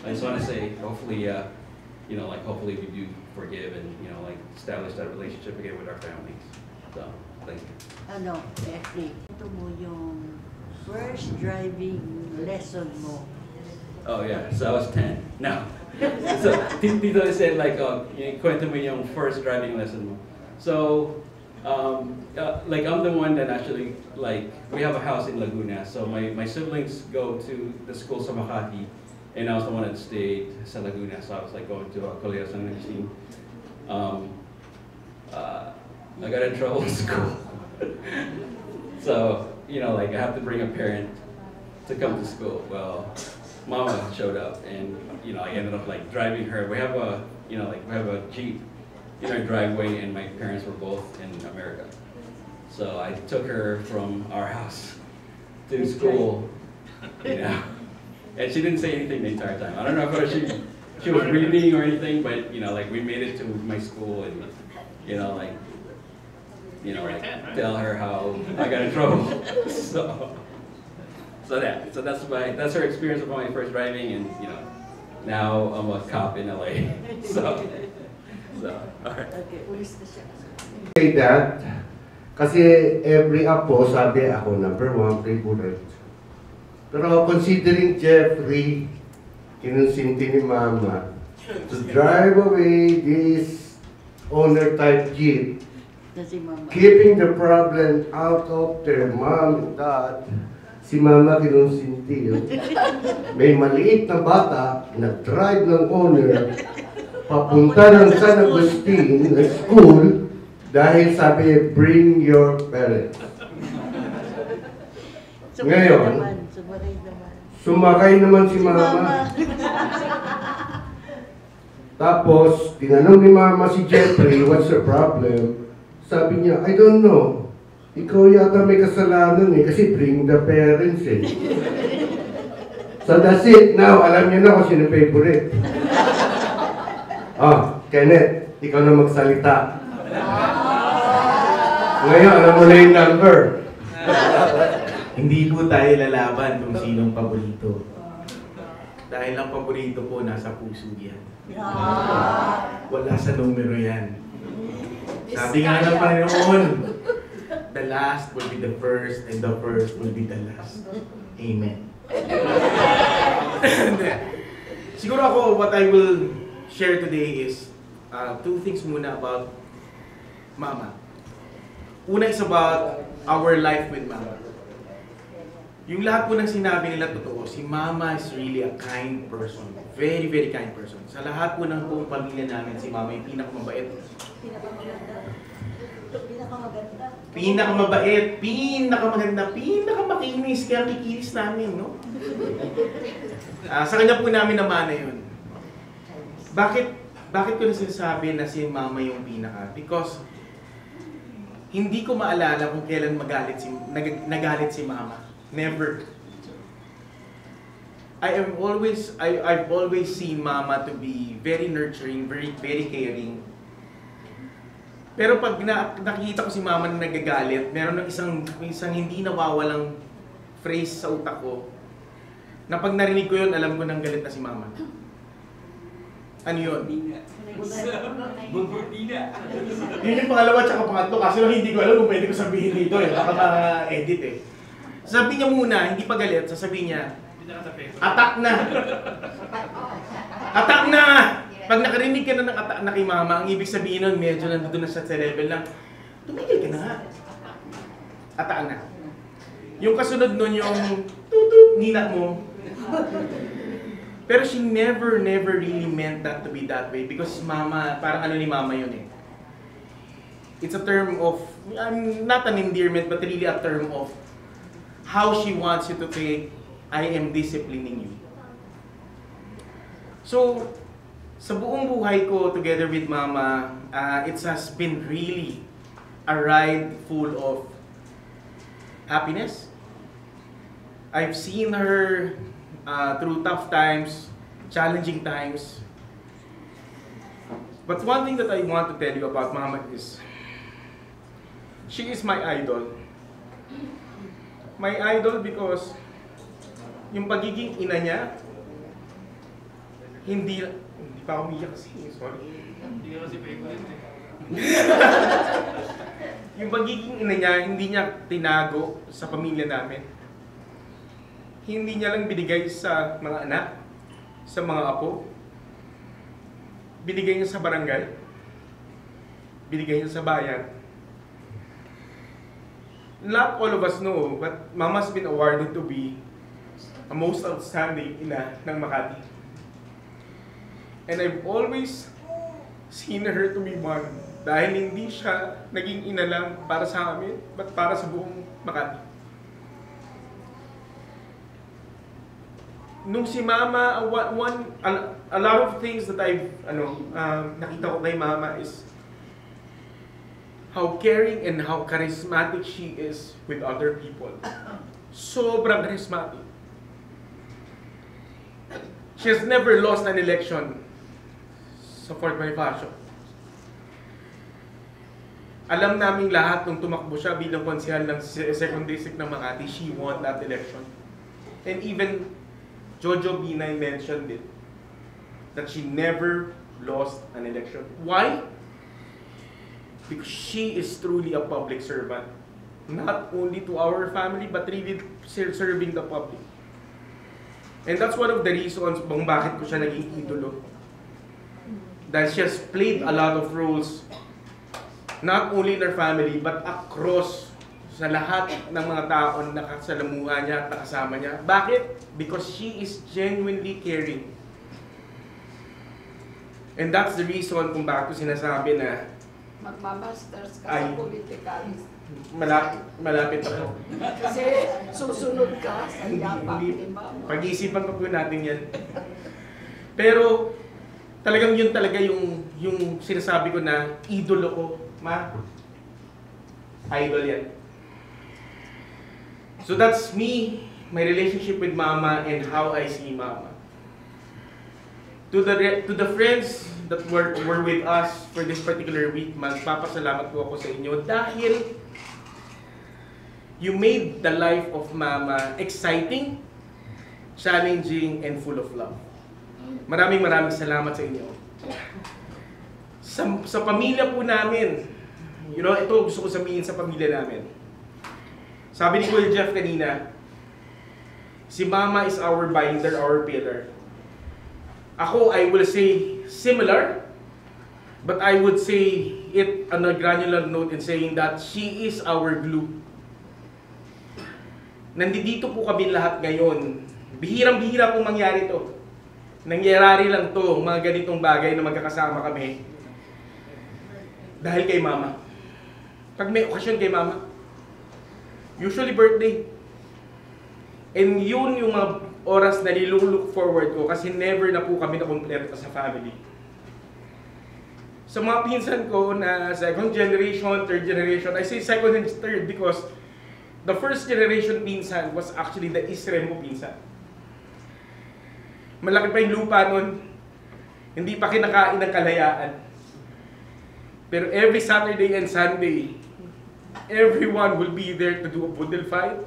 I just want to say, hopefully, you know, like hopefully we do forgive and, you know, like establish that relationship again with our families. So, thank you. Ano, Jeffrey, ito mo yung first driving lesson mo. Oh yeah, so I was 10. No. So, Tito said like, oh, kwento mo yung first driving lesson mo. So, like I'm the one that actually, like, we have a house in Laguna, so my siblings go to the school sa Makati, and I was the one that stayed sa Laguna, so I was like going to Colegio San Agustin. I got in trouble in school. So, you know, like I have to bring a parent to come to school. Well, Mama showed up, and, you know, I ended up like driving her. We have a, you know, like we have a Jeep in our driveway, and my parents were both in America. So I took her from our house to school, you know, and she didn't say anything the entire time. I don't know if she she was breathing or anything, but you know, like we made it to my school and you know, like tell her how I got in trouble. So that's her experience of my first driving, and you know, now I'm a cop in LA. So alright. Okay, ulis na siya. Say that, kasi every apo, sabi ako, number 1, favorite. Pero considering Jeffrey, kinonsinti ni Mama, to drive away this owner-type Jeep, Si Mama. keeping the problem out of their mom and dad, si Mama kinonsinti. May maliit na bata, nag-drive ng owner, papunta ng San Agustin na school, dahil sabi, bring your parents. Ngayon, sumakay naman si Mama. Tapos, tinanong ni Mama si Jeffrey, what's the problem? Sabi niya, I don't know. Ikaw yata may kasalanan kasi bring the parents So that's it. Now, alam niyo na kung sino favorite. Kenneth, ikaw na magsalita. Ngayon, alam mo na yung number. Hindi po tayo lalaban kung sinong paborito. Dahil ang paborito po nasa puso yan. Wala sa numero yan. Sabi nga ng Panginoon, the last will be the first and the first will be the last. Amen. Siguro ako, what I will share today is two things muna about Mama. Una is about our life with Mama. Yung lahat po ng sinabi nila totoo, si Mama is really a kind person. Very, very kind person. Sa lahat po ng buong pamilya namin, si Mama yung pinakamabait. Pinakamabait, pinakamaganda, pinakamakinis, kaya kikinis namin, no? Sa kanya po namin namana yun. Bakit ko na sinasabi na si Mama yung pinaka? Because hindi ko maalala kung kailan nagalit si Mama. Never. I've always seen Mama to be very nurturing, very caring. Pero pag nakikita ko si Mama na nagagalit, meron ng isang hindi nawawalang phrase sa utak ko, na pag narinig ko yun, alam ko nang galit na si Mama. Ano yun? Yun yung pangalawa at pangatlo, kasi hindi ko alam kung pwede ko sabihin dito baka ma-edit Sabi niya muna, hindi pa galit, sasabihin niya, attack na! Attack na! Pag nakarinig ka na ng attack na kay Mama, ang ibig sabihin nun, medyo nandun na sa level lang, tumigil ka na nga. Attack na. Yung kasunod nun yung tutut, nina mo. Pero she never really meant that to be that way because Mama, parang ano ni Mama yun It's a term of, not an endearment, but really a term of how she wants you to think, I am disciplining you. So, sa buong buhay ko together with Mama, it has been really a ride full of happiness. I've seen her through tough times, challenging times. But one thing that I want to tell you about Mama is, she is my idol. My idol because yung pagiging ina niya, hindi pa ako umiyak kasi, sorry. Hindi ka kasi favorite Yung pagiging ina niya, hindi niya tinago sa pamilya namin. Hindi niya lang binigay sa mga anak, sa mga apo. Binigay niya sa barangay. Binigay niya sa bayan. Not all of us know, but Mama's been awarded to be a most outstanding ina ng Makati. And I've always seen her to be one dahil hindi siya naging ina lang para sa amin, but para sa buong Makati. Nung si Mama, a lot of things that I've nakita ko kay Mama is how caring and how charismatic she is with other people. Sobrang charismatic. She has never lost an election sa Fort Bonifacio. Alam naming lahat nung tumakbo siya bilang konsehal ng 2nd District ng Makati, she won that election. And even Jojo Binay mentioned it, that she never lost an election. Why? Because she is truly a public servant. Not only to our family, but really serving the public. And that's one of the reasons kung bakit ko siya naging idolo. Dahil she has played a lot of roles, not only in her family, but across sa lahat ng mga taon na kasalamuhan niya at nakasama niya. Bakit? Because she is genuinely caring. And that's the reason kung bakit ko sinasabi na Magmamasters ka Ay. sa political. malapit ako. Kasi susunod ka sa yapak ni Mama. Pag-iisipan pa po natin yan. Pero talagang yun talaga yung sinasabi ko na idolo ko. Ma, idol yan. So that's me, my relationship with Mama and how I see Mama. To the friends that were with us for this particular week, magpapasalamat po ako sa inyo dahil you made the life of Mama exciting, challenging, and full of love. Maraming salamat sa inyo. Sa pamilya po namin, ito gusto ko sabihin sa pamilya namin. Sabi ni Kuya Jeff kanina, si Mama is our binder, our pillar. Ako, I will say similar, but I would say it on a granular note in saying that she is our glue. Nandito po kami lahat ngayon. Bihirang-bihira pong mangyari to. Nangyayari lang to, mga ganitong bagay na magkakasama kami. Dahil kay Mama. Pag may okasyon kay Mama, usually birthday. And yun yung mga oras na nilook forward ko kasi never na po kami na-complete sa family. Sa mga pinsan ko na 2nd generation, 3rd generation, I say 2nd and 3rd because the 1st generation pinsan was actually the Israel mo pinsan. Malaki pa yung lupa nun, hindi pa kinakain ng kalayaan. Pero every Saturday and Sunday, everyone will be there to do a budel fight.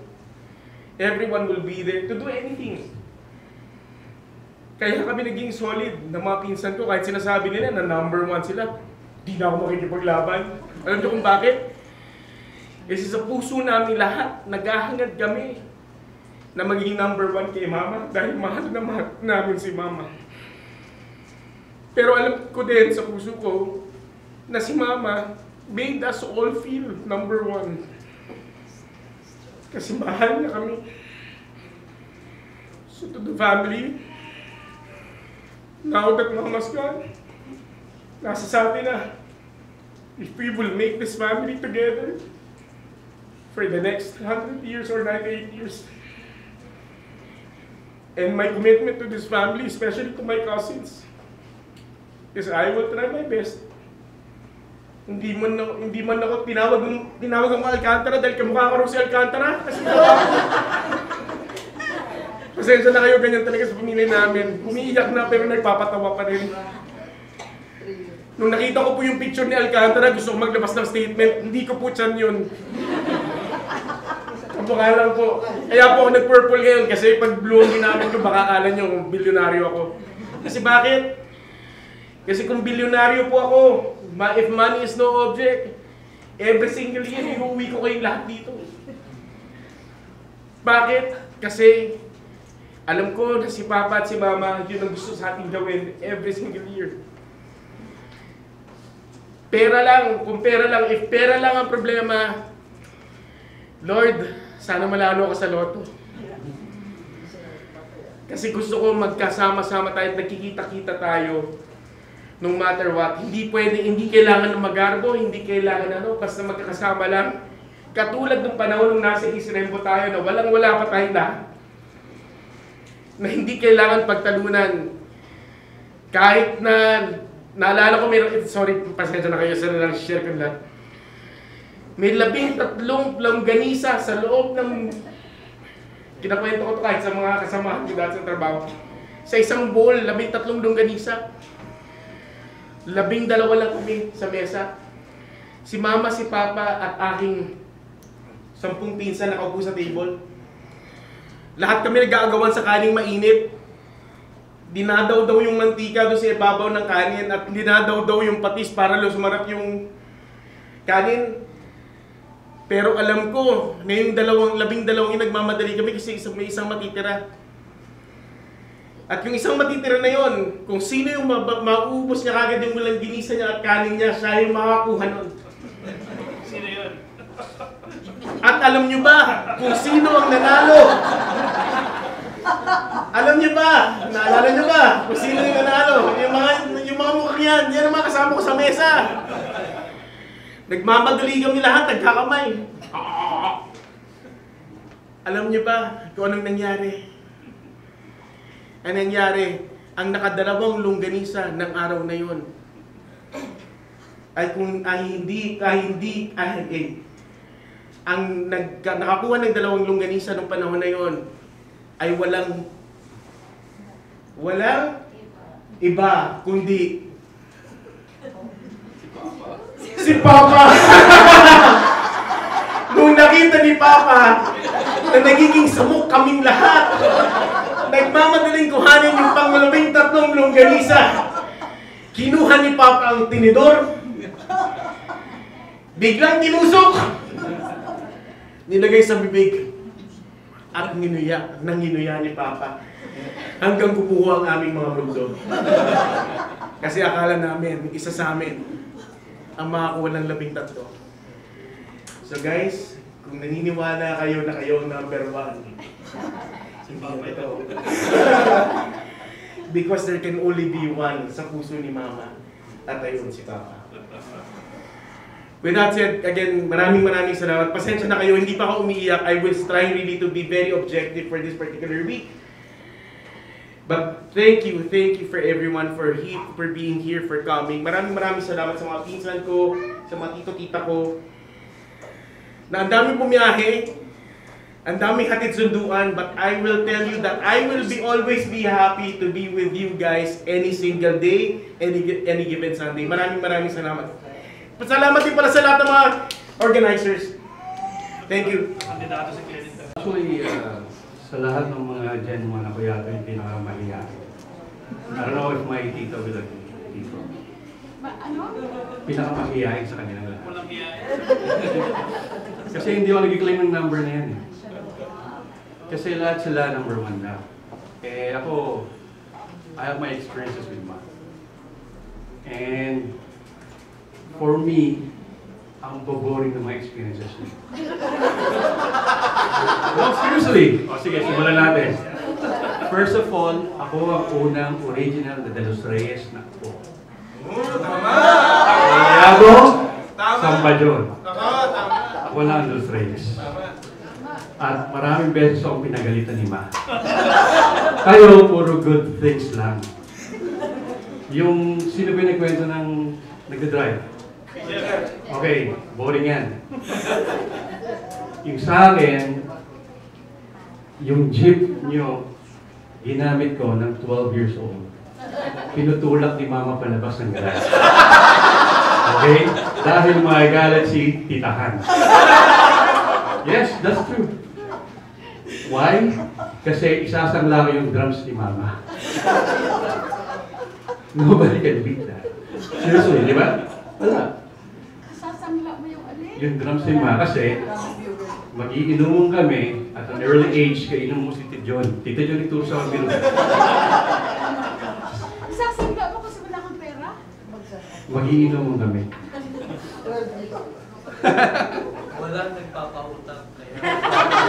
Everyone will be there to do anything. Kaya kami naging solid na mga pinsan ko kahit sinasabi nila na number 1 sila. Di na ako makikipaglaban. Alam niyo kung bakit? Kasi sa puso namin lahat, naghahangad kami na maging number 1 kay Mama dahil mahal na mahal namin si Mama. Pero alam ko din sa puso ko na si Mama made us all feel number 1. Kasi mahal na kami. So to the family, now that Mama's gone, nasa sa atin na, if we will make this family together for the next 100 years or 98 years, and my commitment to this family, especially to my cousins, is I will try my best. Hindi man ako tinawag ng Alcantara dahil kamukha ko rin si Alcantara. Pasensya na kayo, ganyan talaga sa pamilya namin. Umiiyak na pero nagpapatawa pa rin. Nung nakita ko po yung picture ni Alcantara, gusto ko maglabas ng statement, hindi ko po tiyan yun. Kamukha lang po. Kaya po ako nag-purple ngayon kasi pag blue ang ginamit ko, baka akala nyo bilyonaryo ako. Kasi bakit? Kasi kung bilyonaryo po ako, if money is no object, every single year, iuwi ko kayong lahat dito. Bakit? Kasi alam ko na si Papa at si Mama, yun ang gusto sa ating gawin every single year. Pera lang, kung pera lang, if pera lang ang problema, Lord, sana malalo ka sa loto. Kasi gusto ko magkasama-sama tayo, nagkikita-kita tayo. No matter what, hindi kailangan ng magarbo, hindi kailangan basta magkakasama lang. Katulad ng panahon nung nasa Israel po tayo na walang-wala pa tayong lahat. Na hindi kailangan pagtalunan. Kahit na, naalala ko, pasensya na kayo, sana lang share ko lahat. May 13 langganisa sa loob ng, kinakwento ko to kahit sa mga kasamahan ko dati sa trabaho. Sa isang bowl, 13 longganisa. 12 lang kami sa mesa. Si Mama, si Papa, at aking 10 pinsan nakaupo sa table. Lahat kami nag-aagawan sa kaning mainit. Dinadaw daw yung mantika doon sa ibabaw ng kanin at dinadaw daw yung patis para sumarap yung kanin. Pero alam ko na yung 12 yung nagmamadali kami kasi may isang matitira. At yung isang matitira na yon, kung sino yung mauubos niya kagad yung walang ginisa niya at kanin niya, siya yung makakuha nun. Sino yun? At alam niyo ba kung sino ang nanalo? Alam niyo ba? Naalala niyo ba kung sino yung nanalo? Yung mga mukhang yan ang mga kasama ko sa mesa. Nagmamadali kami lahat, nagkakamay. Alam niyo ba kung anong nangyari? Ang nangyari, ang nakadalawang longganisa ng araw na yun ang nakakuha ng 2 longganisa ng panahon na yon ay walang iba kundi si Papa. Nung nakita ni Papa na nagiging samok kaming lahat, nagmamadaling kuhanin yung pang-13 longganisa. Kinuha ni Papa ang tinidor, biglang tinusok, nilagay sa bibig, at nanginuya ni Papa hanggang kukuha ang aming mga mundo. Kasi akala namin, isa sa amin ang makakuha ng 13. So guys, kung naniniwala kayo na kayo ang number 1, si Papa ito. Because there can only be one sa puso ni Mama, at ayun si Papa. With that said, again, maraming salamat. Pasensya na kayo, hindi pa ako umiiyak. I was trying really to be very objective for this particular week. But thank you for everyone for being here, for coming. Maraming salamat sa mga pinsan ko, sa mga tito-tita ko, na ang daming bumiyahe, ang daming hatid sunduan, but I will tell you that I will always be happy to be with you guys any single day, any given Sunday. Maraming salamat. Salamat din pala sa lahat ng mga organizers. Thank you. Kandidato si Kenneth. Actually, sa lahat ng mga genuine ako yata yung pinakamahiya. I don't know if my tito will agree. Tito. Pinakamahiyain sa kanilang lahat. Walang hiyain. Kasi hindi ako nag-claim ng number na yan eh. Kasi lahat sila number 1 na. Eh ako, I have my experiences with Ma. And for me, ang boring ng mga experiences niya. No, seriously. O sige, simulan natin. First of all, ako ang unang original na De Los Reyes na po. Tama! Santiago, Sambajon. Ako na ang De Los Reyes. At maraming beses akong pinagalitan ni Ma. Kayo, puro good things lang. Yung sino ba yung nagkwento ng nagdadrive? Okay, boring yan. Yung sa akin, yung jeep nyo, ginamit ko ng 12 years old. Pinutulak ni Mama palabas ng garage. Okay? Dahil magagalit si Titahan. Yes, that's true. Why? Kasi isasangla ko yung drums ni Mama. Nobody can beat that. Seriously, di ba? Wala. Sasangla mo yung alin? Yung drums ni Mama kasi mag-iinumun kami at an early age, kainom mo si Tito John. Tito John ituro sa mga binuha. Sasangla mo kasi wala kang pera? Mag-iinumun kami. Wala nagpapautang.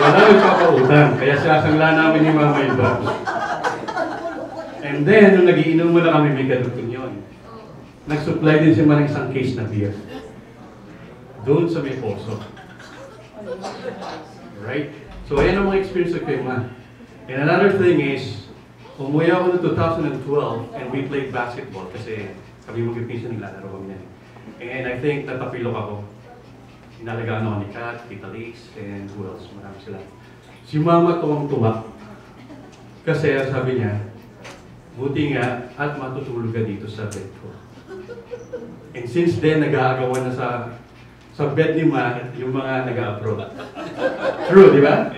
Wala nagpapautang. Kaya sasangla namin ni Mama yung drums. And then, nung nagiinom mo na kami, may kadugtong yun. Nag-supply din siya ng isang case na beer. Doon sa may poso. Right? So, ayan ang mga experience ko kay Ma. And another thing is, umuwi ako noong 2012 and we played basketball kasi kami mag-ipinsan naglalaro kami na. And I think natapilok ako. Inalagaan ako ni Kat, Tita Liz, and who else? Marami sila. Si Mama tuwang-tuwa. Kasi sabi niya, buti nga at matutulog ka dito sa bed ko. And since then, nag-aagawan na sa bed ni Ma yung mga nag-a-abroad. True, di ba?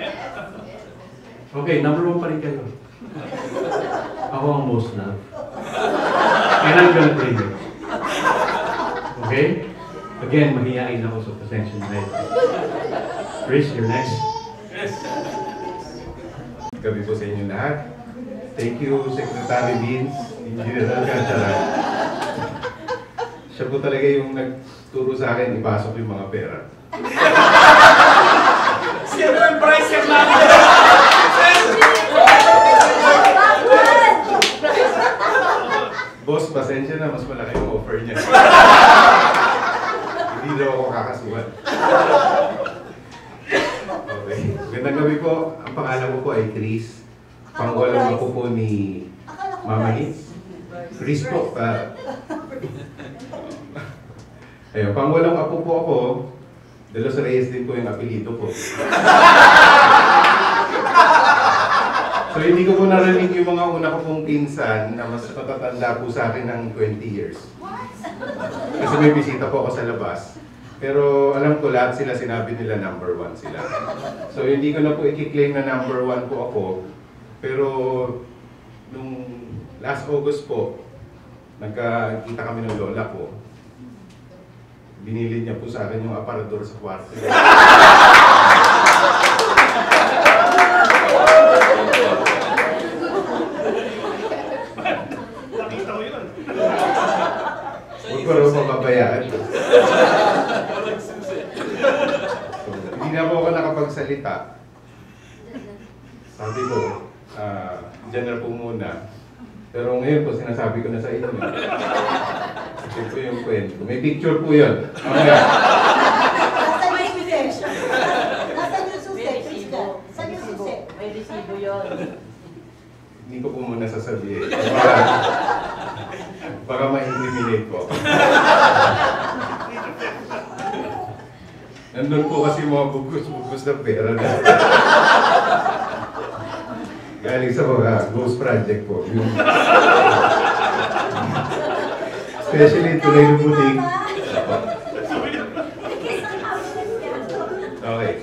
Okay, number 1 pa rin kayo. Ako ang most loved. And I'm gonna tell you. Okay? Again, mahihain ako, so pasensya na ito. Chris, you're next. Gabi po sa inyo lahat. Thank you, Secretary Vince, Engineer Alcantara. Siya po talaga yung nagturo sa akin, ipasok yung mga pera. Sino yung price yung lagi? Boss, pasensya na, mas malaki yung offer niya. Hindi daw ako kakasuhan. Okay. Magandang gabi po. Ang pangalan ko po ay Chris. Pangwalang ako po ni Mama Hits. Chris po. Ayun, pangwalang apo po ako. De Los Reyes din po yung apelido ko. So hindi ko po narinig yung mga una ko pong pinsan na mas matatanda po sa akin ng 20 years. Kasi may bisita po ako sa labas. Pero alam ko lahat sila sinabi nila number 1 sila. So hindi ko na po i-claim na number 1 po ako. Pero nung last August po, nagkakita kami ng lola ko. Binili niya po sa akin yung aparador sa kwarto. Huwag ko raw mababayaan. Hindi na po ako nakapagsalita. Sabi ko, dyan na po muna. Pero ngayon po, sinasabi ko na sa inyo. Ito po yung kwento. May picture po yun. Okay. Nasaan yung susi? Nasaan yung susi? Saan yung susi? May resibo yun. Hindi ko po muna sasabihin. Baka ma-incriminate po. Nandun po kasi mga bugos-bugos na pera na. Galing sa mga ghost project po. Especially tuloy ng buting. Okay.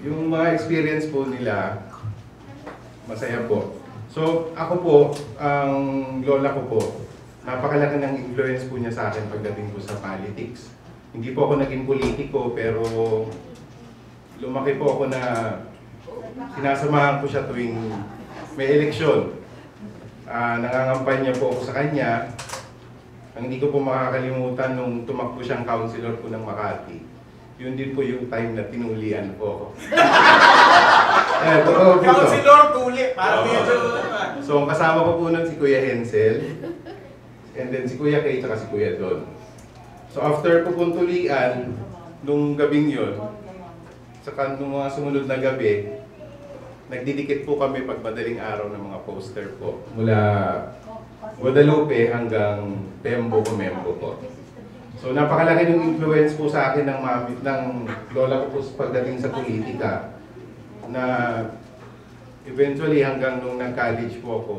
Yung mga experience po nila, masaya po. So, ako po, ang lola ko po, napakalaki ng influence po niya sa akin pagdating po sa politics. Hindi po ako naging politiko, pero lumaki po ako na sinasamahan ko siya tuwing may eleksyon. Nangangampanya po ako sa kanya. Ang hindi ko po makakalimutan nung tumakbo siyang councilor po ng Makati. Yun din po yung time na tinulian po ako. Councilor, tuli. Parang medyo... So, kasama ko po nun si Kuya Hensel. And then si Kuya Kay, tsaka si Kuya Don. So after ko pong tulian, nung gabing yun, saka nung mga sumunod na gabi, nagdidikit po kami pag madaling araw ng mga poster po. Mula Guadalupe hanggang Pembo, Comembo po. So napakalaki ng influence po sa akin ng lola ko po pagdating sa politika. Na eventually hanggang nung nag-college po ako,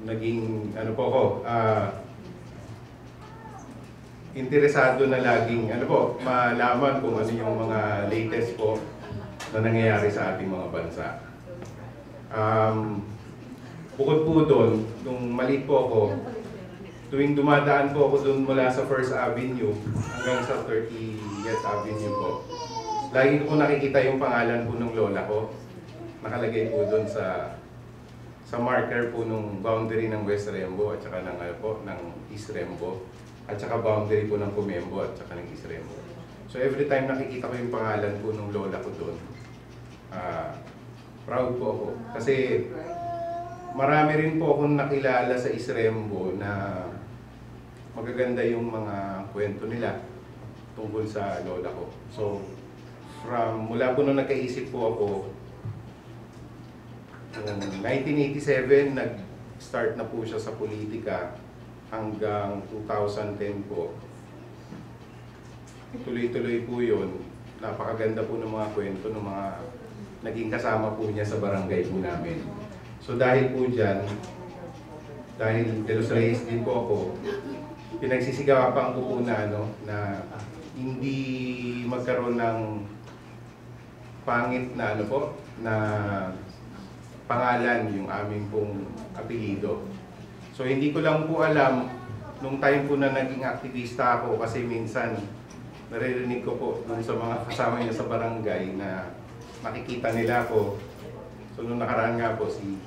naging ano po ako, interesado na laging malaman kung ano yung mga latest po na nangyayari sa ating mga bansa. Bukod po doon, nung maliit po ako, tuwing dumadaan po ako doon mula sa First Avenue hanggang sa 30th Avenue po, lagi ko nakikita yung pangalan po ng lola ko. Nakalagay po doon sa marker po nung boundary ng West Rembo at saka ng East Rembo at saka boundary po ng Comembo at saka ng East Rembo. So every time nakikita ko yung pangalan po nung lola ko doon, proud po ako. Kasi marami rin po akong nakilala sa East Rembo na magaganda yung mga kwento nila tungkol sa lola ko. So mula po nung nagkaisip po ako, 1987, nag-start na po siya sa politika hanggang 2010 po. Tuloy-tuloy po yun. Napakaganda po ng mga kwento ng mga naging kasama po niya sa barangay po namin. So dahil po dyan, dahil De Los Reyes din po ako, pinagsisigapan ko po na na hindi magkaroon ng pangit na na pangalan yung aming pong apelyido. So hindi ko lang po alam nung time po na naging aktivista ako, kasi minsan naririnig ko po dun sa mga kasama niya sa barangay na makikita nila ako. So nung nakaraan nga po si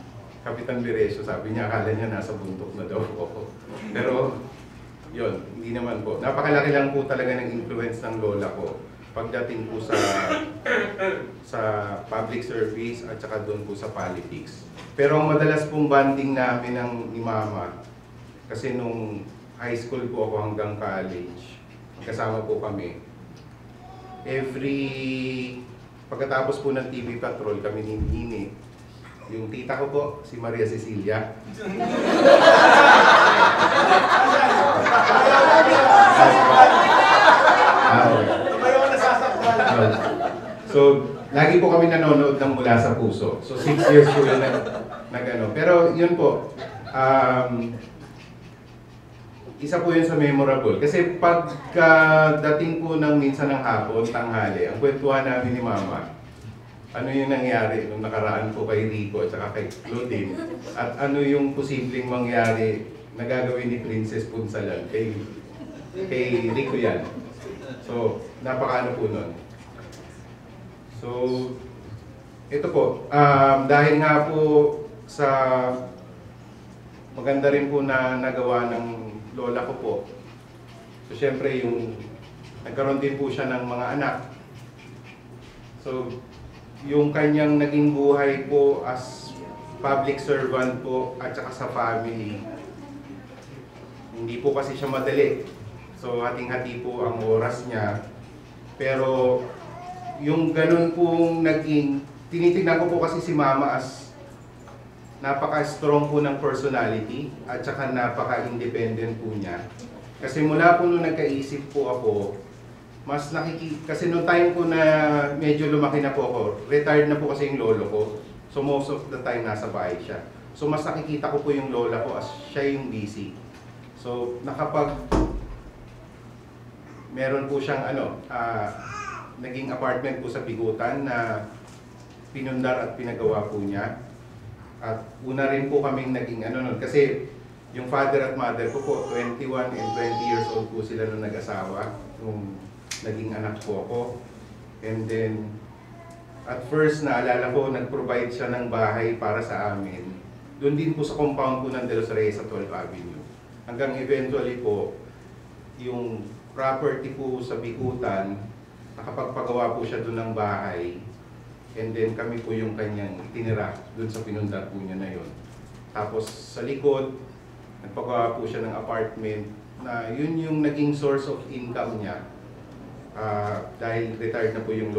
Kapitan Beresio, sabi niya akala niya nasa bundok na daw ako. Pero yun, hindi naman po. Napakalaki lang po talaga ng influence ng lola ko pagdating po sa public service at saka doon po sa politics. Pero ang madalas pong banding namin ni Mama, kasi nung high school po ako hanggang college, kasama po kami. Pagkatapos po ng TV Patrol, kami ni yung tita ko po, si Maria Cecilia. So, lagi po kami nanonood ng Mula sa Puso. So, 6 years po yun nag-ano. Pero yun po, isa po yun sa memorable. Kasi pagdating po ng minsan ng hapon, tanghali, ang kwentuhan namin ni Mama, ano yung nangyari nung nakaraan po kay Rico at saka kay Claudine, at ano yung posibleng mangyari na gagawin ni Princess Punsalan kay Rico yan. So, napakaano po nun. So, ito po, dahil nga po sa maganda rin po na nagawa ng lola ko po. So, syempre nagkaroon din po siya ng mga anak. So, yung kanyang naging buhay po as public servant po at saka sa family, hindi po kasi siya madali. So, hating-hati po ang oras niya. Pero, yung ganun pong tinitignan ko po kasi si Mama as napaka-strong po ng personality at saka napaka-independent po niya. Kasi mula po nung nagkaisip po ako, kasi nung time po na medyo lumaki na po ako, retired na po kasi yung lolo ko. So most of the time nasa bahay siya. So mas nakikita ko po yung lola ko as siya yung busy. So meron po siyang naging apartment po sa Bigutan na pinundar at pinagawa po niya. At una rin po kaming naging nun, kasi yung father at mother ko po, 21 and 20 years old po sila nung nag-asawa, nung naging anak po ako. And then, at first naalala ko, nag-provide siya ng bahay para sa amin. Doon din po sa compound po ng De Los Reyes sa 12th Avenue. Hanggang eventually po, yung property po sa Bigutan, nakapagpagawa po siya doon ng bahay, and then kami po yung kanyang itinira doon sa pinundar po niya na yon. Tapos sa likod, nagpagawa po siya ng apartment na yun yung naging source of income niya. Dahil retired na po yung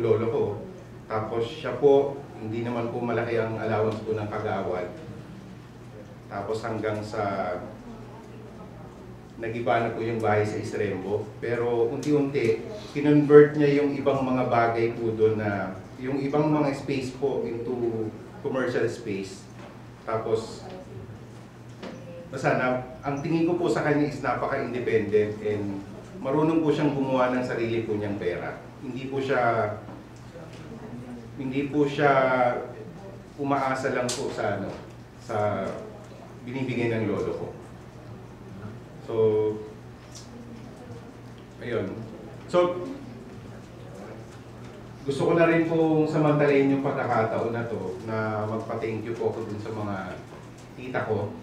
lolo ko. Tapos siya po, hindi naman po malaki ang allowance po ng kagawad. Tapos hanggang sa nag-iba na po yung bahay sa Isrembo. Pero unti-unti, kinonvert niya yung ibang mga bagay po doon na, yung ibang mga space po into commercial space. Tapos, ang tingin ko po sa kanya is napaka-independent and marunong po siyang gumawa ng sarili po niyang pera. Hindi po siya umaasa lang po sa binibigay ng lolo ko. So, ayun. So, gusto ko na rin pong samantalayin yung pagkakataon na to na magpa-thank you po ako dun sa mga tita ko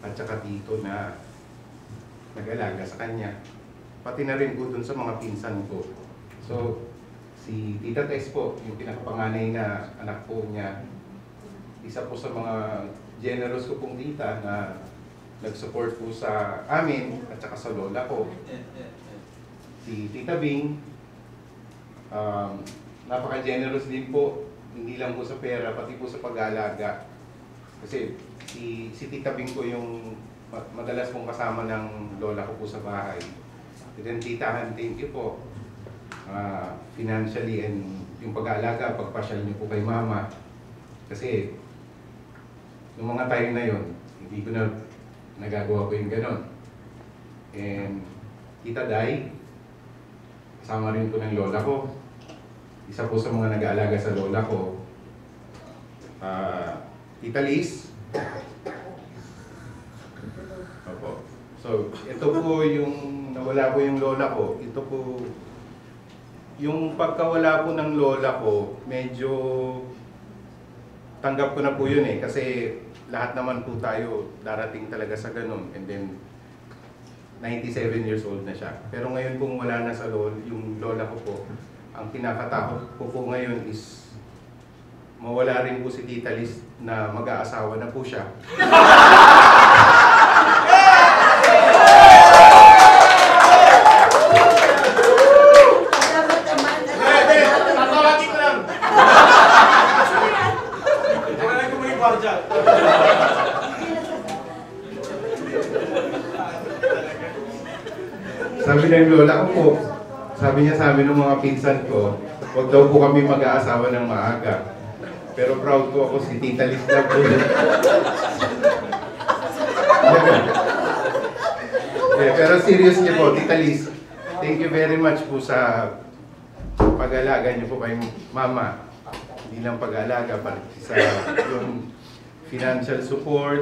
at saka tito na nag-alaga sa kanya. Pati na rin po dun sa mga pinsan ko. So, si Tita Tess po, yung pinakapanganay na anak po niya, isa po sa mga generous ko pong tita na nag-support po sa amin at saka sa lola ko. Si Tita Bing, napaka-generous din po, hindi lang po sa pera, pati po sa pag-aalaga. Kasi si Tita Bing po yung madalas pong kasama ng lola ko po sa bahay. And then Tita Han, thank you po. Financially and yung pag-aalaga, pagpasyal niyo po kay Mama. Kasi noong mga time na yon, hindi ko na nagagawa ko yung ganon. And Tita Day, kasama rin po ng lola ko. Isa po sa mga nag-aalaga sa lola ko. Tita Liz. Opo. So, ito po yung nawala po yung lola ko. Ito po, yung pagkawala po ng lola ko, medyo tanggap ko na po yun eh. Kasi lahat naman po tayo darating talaga sa ganun. And then, 97 years old na siya. Pero ngayon pong wala na sa yung lola ko po, ang kinakatakot ko po ngayon is mawala rin po si Tita Liz na mag-aasawa na po siya. Tatawagin ko lang. Wala ko may barja. Sabi ng lola ko po, sabi niya sa amin ng mga pinsan ko, huwag daw po kami mag-aasawa ng maaga. Pero proud po ako si Tita Liz na po. Pero serious niyo po, Tita Liz, thank you very much po sa pag-alaga niyo po kay Mama. Hindi lang pag-alaga, pati sa yung financial support,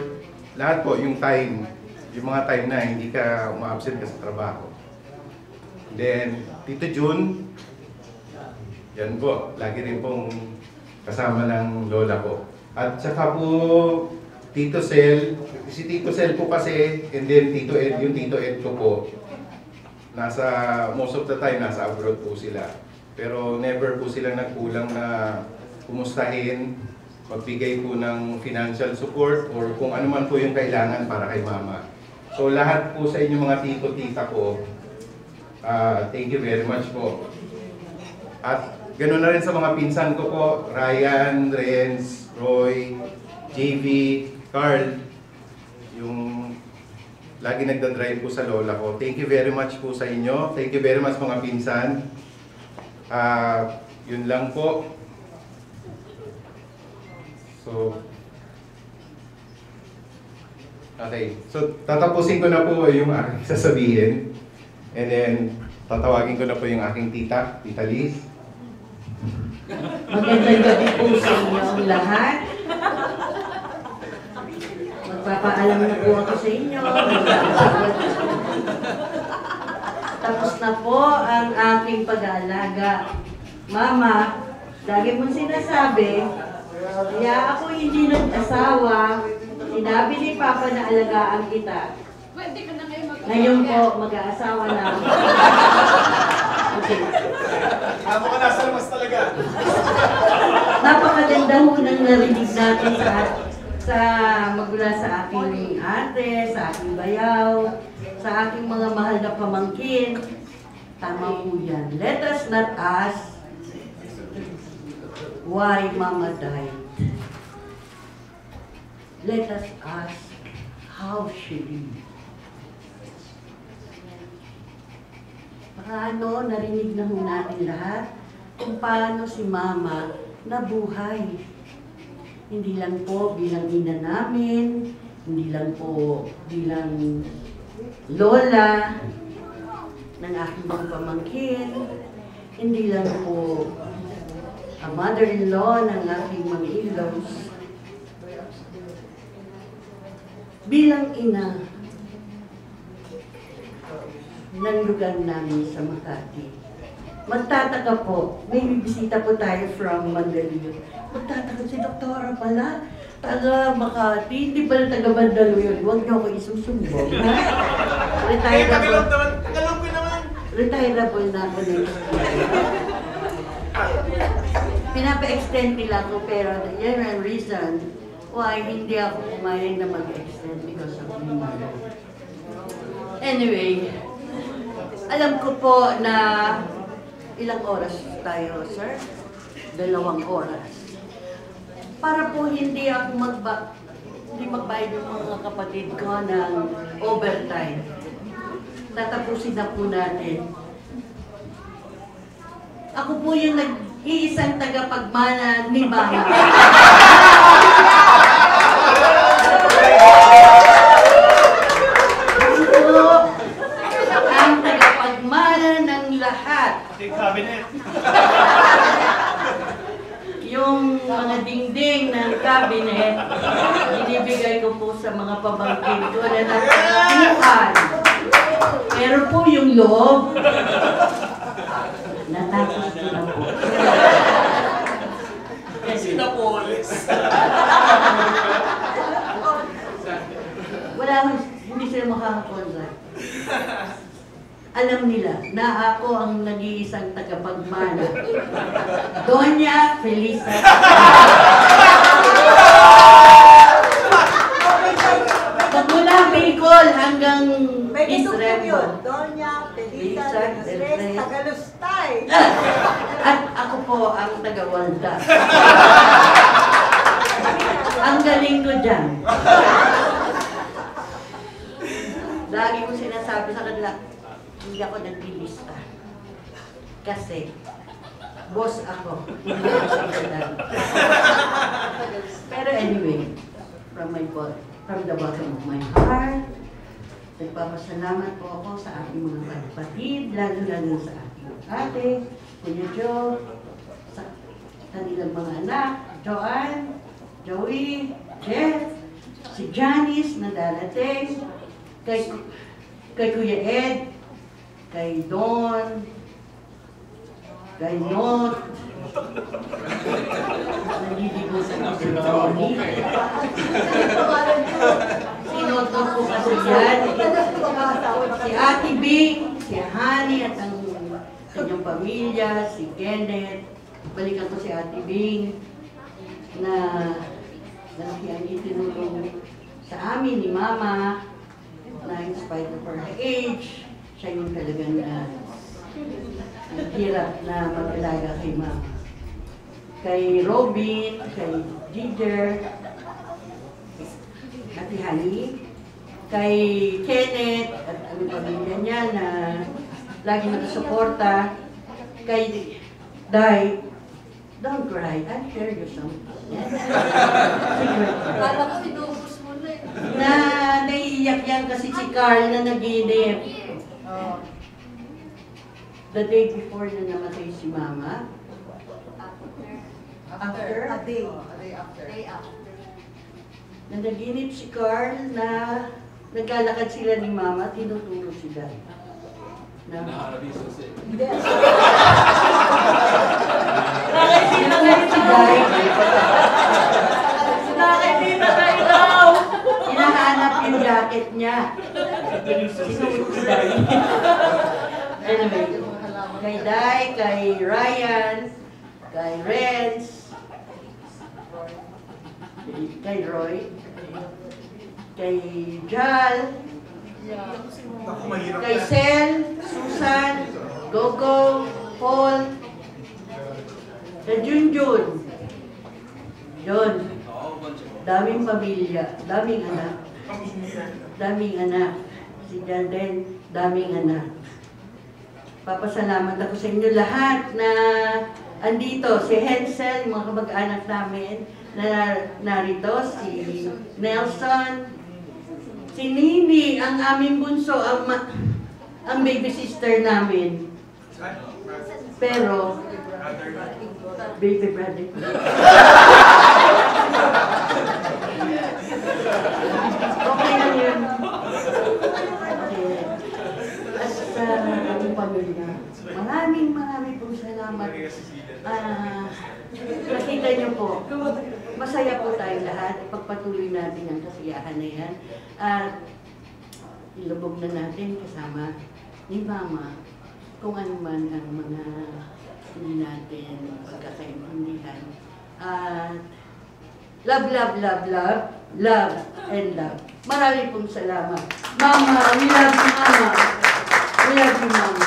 lahat po, yung time, yung mga time na hindi ka uma-absent ka sa trabaho. Then, Tito June, yan po, lagi rin pong kasama ng lola ko. At saka po, Tito Sel, si Tito Sel po kasi, and then Tito Ed, yung Tito Ed ko po, most of the time, nasa abroad po sila. Pero never po sila nagkulang na kumustahin, magbigay po ng financial support, or kung ano man po yung kailangan para kay Mama. So lahat po sa inyo mga tito-tita ko, thank you very much po. At ganoon na rin sa mga pinsan ko po, Ryan, Renz, Roy, JV, Carl, yung lagi nagdadrive po sa lola ko. Thank you very much po sa inyo. Thank you very much mga pinsan. Yun lang po. So, okay. So, tatapusin ko na po yung aking sasabihin. And then, tatawagin ko na po yung aking tita, Tita Liz. Magandang gabi po sa inyong lahat. Magpapaalam na po ako sa inyo. Tapos na po ang aking pag-aalaga. Mama, lagi mong sinasabi, kaya ako hindi nag-asawa, sinabi ni Papa na alagaan kita. Pwede ka na ngayon Ngayon po, mag-aasawa na. Okay. Amo ka nasa labas talaga. Napakaganda ho nang narinig natin sa magmula sa aking ate, sa aking bayaw, sa aking mga mahal na pamangkin. Tama po yan. Let us not ask why Mama died. Let us ask how she lived. Paano narinig na ho natin lahat kung paano si Mama nabuhay. Hindi lang po bilang ina namin, hindi lang po bilang lola ng aking mga pamangkin, hindi lang po a mother-in-law ng aking mga in-laws. Bilang ina ng lugar namin sa Makati. Magtataka po, may bibisita po tayo from Mandaluyong. Magtataka si Doktora pala, taga Makati, hindi pala taga Mandaluyong. Huwag niyo ako isusumbong, ha? Retireable. Tagalog ko naman. Retireable na ako next year. Pinapa-extend nila ko, pero yan ang reason why hindi ako pumayag na mag-extend because of my mother. Anyway, alam ko po na ilang oras tayo, sir? 2 oras. Para po hindi ako magbayad yung mga kapatid ko ng overtime. Tatapusin na po natin. Ako po yung nag-iisang tagapagmana ni Mama. lahat. Cabinet. Yung mga dingding ng cabinet, binibigay ko po sa mga pamangkin ko na natatapuhan. Pero po yung loob, natapos ko na po. Sinapolis. Wala, hindi sila makakakontra. Alam nila na ako ang nag-iisang tagapagmana. Doña Felisa. Magmula Bicol hanggang Israel. Doña Felisa Tres Tagalustay. At ako po ang taga-Walda. Ang galing ko dyan. Lagi ko sinasabi sa kanila, hindi ako naglilista. Kasi, boss ako. Hindi ako secretary. Pero anyway, from the bottom of my heart, nagpapasalamat po ako sa aking mga kapatid, lalo-lalo sa aking ate, Kuya Joe, sa kanilang mga anak, Joanne, Joey, Jeff, si Janice na darating, kay Kuya Ed, kay Don, kay Not, nalilibusan ko si Tony. Si Not po kasi yan. Si Ate Bing, si Honey at ang kanyang pamilya, si Kenneth. Balikan ko si Ate Bing na ang itinulong sa amin ni Mama na in spite of her age, siya yung talagang hirap na mag-alaga kay Mama. Kay Robin, kay Ginger, Ate Honey, kay Kenneth at ang pamilya niya na lagi nakasuporta, kay Day, don't cry, I'll share you something. Kala ko inubos mo na eh. Na naiiyak yan kasi si Carl na naginip. The day before na namatay si Mama. After? A day after. Na naginip si Carl na naglalakad sila ni Mama, tinuturo si Dad. Nakarabi sa Hindi. Nakikita tayo si Dad. Nakikita tayo daw. Hinahanap yung jacket niya. Sinuro si Dad. Anyway, kay Day, kay Ryan, kay Renz, kay Roy, kay Jal, kay Sel, Susan, Gogo, Paul, kay Junjun. Yun. Daming pamilya, daming anak. Daming anak. Si Janden, daming anak. Papasalamat ako sa inyo lahat na andito. Si Hensel, mga kamag-anak namin na narito. Si Nelson, si Nini, ang aming bunso, ang baby sister namin. Pero, baby brother. Okay lang yun. Sa aming pamilya, maraming pong salamat. Nakita niyo po, masaya po tayo lahat. Pagpatuloy natin ang kasiyahan na yan. At ilubog na natin kasama ni Mama kung ano man ang mga hindi natin pagkakaintindihan. Love, love, love, love, love, and love. Marami pong salamat. Mama, we love you, Mama. We love you, Mama.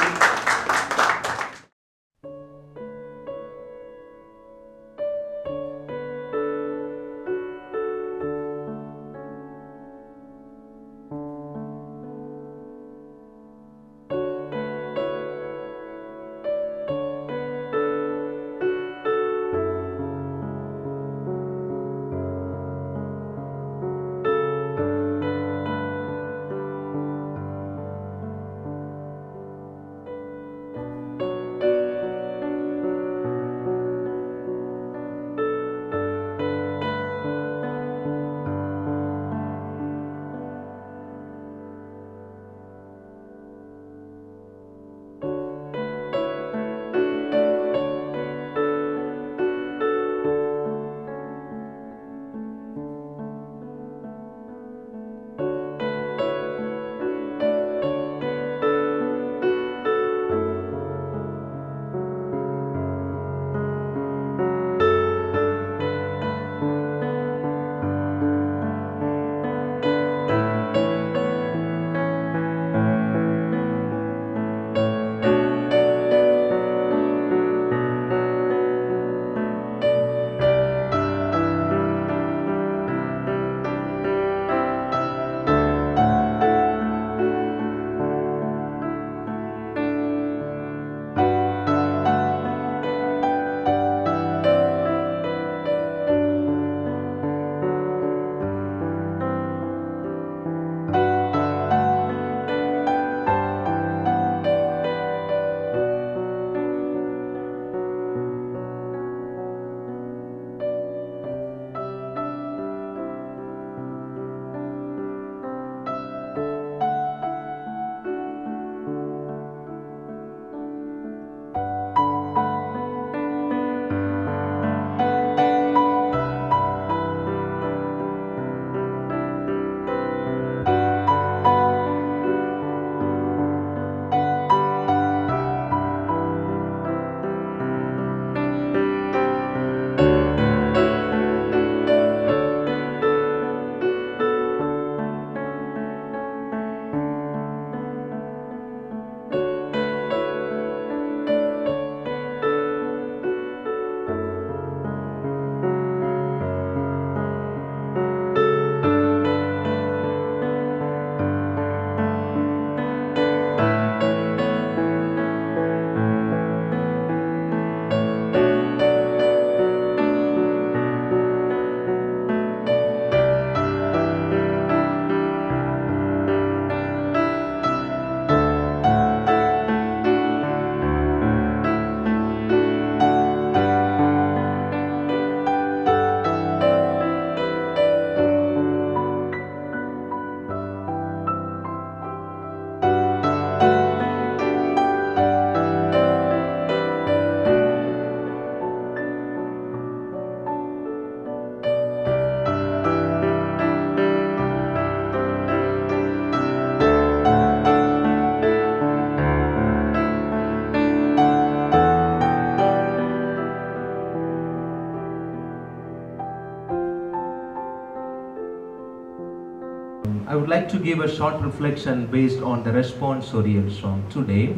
I would like to give a short reflection based on the responsorial song today,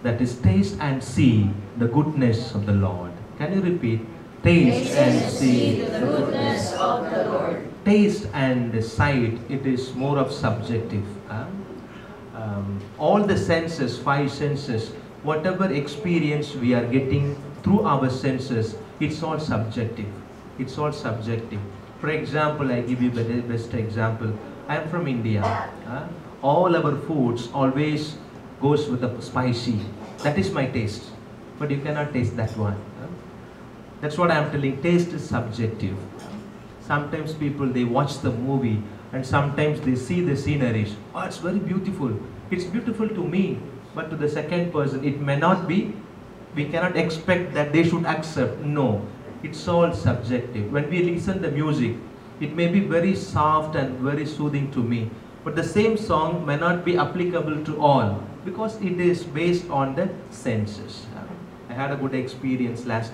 that is taste and see the goodness of the Lord. Can you repeat? Taste and see the goodness of the Lord. Taste and sight, it is more of subjective. All the senses, 5 senses, whatever experience we are getting through our senses, it's all subjective. It's all subjective. For example, I give you the best example. I am from India. All our foods always goes with the spicy. That is my taste. But you cannot taste that one. That's what I am telling. Taste is subjective. Sometimes people, they watch the movie and sometimes they see the sceneries. Oh, it's very beautiful. It's beautiful to me. But to the second person, it may not be. We cannot expect that they should accept. No. It's all subjective. When we listen to music, it may be very soft and very soothing to me. But the same song may not be applicable to all because it is based on the senses. I had a good experience last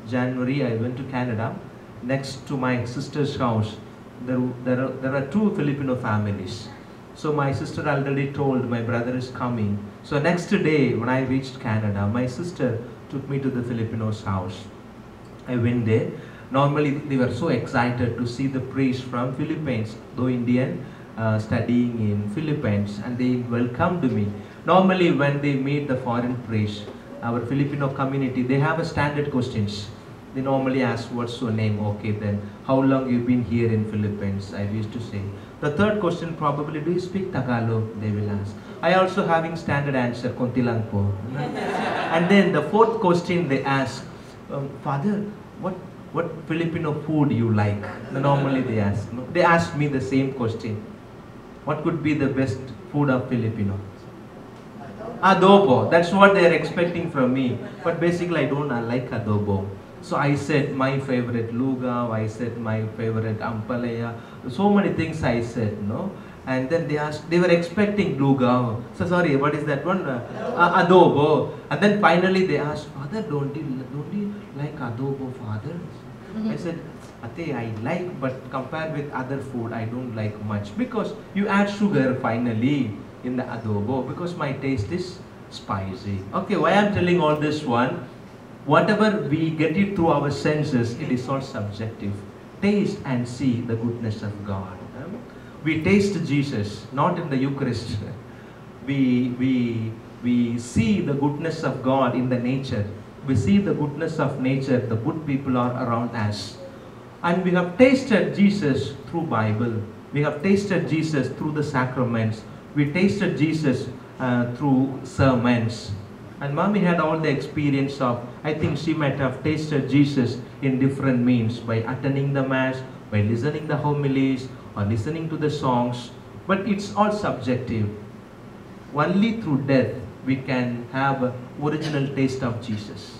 January. I went to Canada. Next to my sister's house, there are 2 Filipino families. So my sister already told my brother is coming. So next day when I reached Canada, my sister took me to the Filipinos' house. I went there. Normally they were so excited to see the priest from Philippines, though Indian, studying in Philippines, and they welcomed me. Normally when they meet the foreign priest, our Filipino community, they have a standard questions. They normally ask, what's your name? Okay, then how long you been here in Philippines? I used to say. The third question probably, do you speak Tagalog? They will ask. I also having standard answer, konti lang po. And then the fourth question they ask, Father, what Filipino food you like? Normally they ask. They ask me the same question. What could be the best food of Filipino? Adobo. That's what they're expecting from me. But basically I don't like adobo. So I said my favorite lugaw, I said my favorite ampalaya. So many things I said, no? And then they asked, they were expecting lugaw. So sorry, what is that one? Adobo. And then finally they asked, Father, don't you like adobo, Father? I said, Ate, I like, but compared with other food, I don't like much. Because you add sugar finally in the adobo, because my taste is spicy. Okay, why I'm telling all this one? Whatever we get it through our senses, it is all subjective. Taste and see the goodness of God. We taste Jesus, not in the Eucharist. We see the goodness of God in the nature. We see the goodness of nature, the good people are around us. And we have tasted Jesus through Bible. We have tasted Jesus through the sacraments. We tasted Jesus through sermons. And Mommy had all the experience of, I think she might have tasted Jesus in different means, by attending the Mass, by listening the homilies, or listening to the songs. But it's all subjective. Only through death we can have an original taste of Jesus.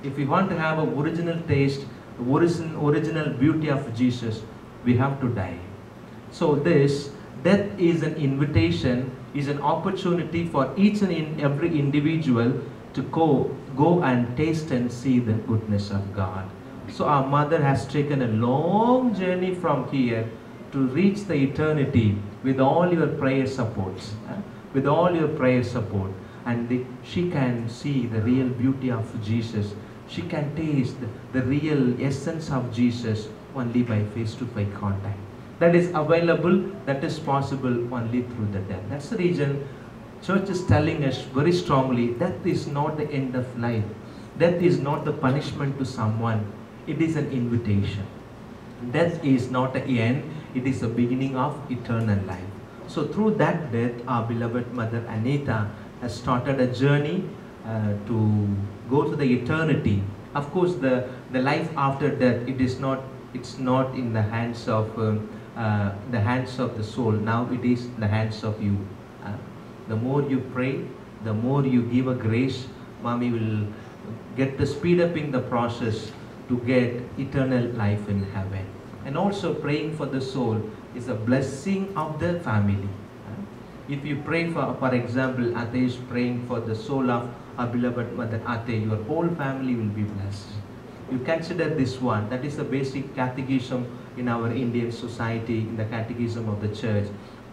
If we want to have an original taste, the original beauty of Jesus, we have to die. So this death is an invitation, is an opportunity for each and every individual to go and taste and see the goodness of God. So our mother has taken a long journey from here to reach the eternity with all your prayer supports, with all your prayer support. And she can see the real beauty of Jesus. She can taste the real essence of Jesus only by face-to-face contact. That is available, that is possible only through the death. That's the reason Church is telling us very strongly, death is not the end of life. Death is not the punishment to someone. It is an invitation. Death is not the end, it is the beginning of eternal life. So through that death, our beloved Mother Anita has started a journey to go to the eternity. Of course, the life after death, it's not in the hands of the soul. Now it is in the hands of you. The more you pray, the more you give a grace, Mommy will get the speed up in the process to get eternal life in heaven. And also praying for the soul is a blessing of the family. If you pray for example, Ate is praying for the soul of our beloved Mother Ate, your whole family will be blessed. You consider this one, that is the basic catechism in our Indian society, in the catechism of the church.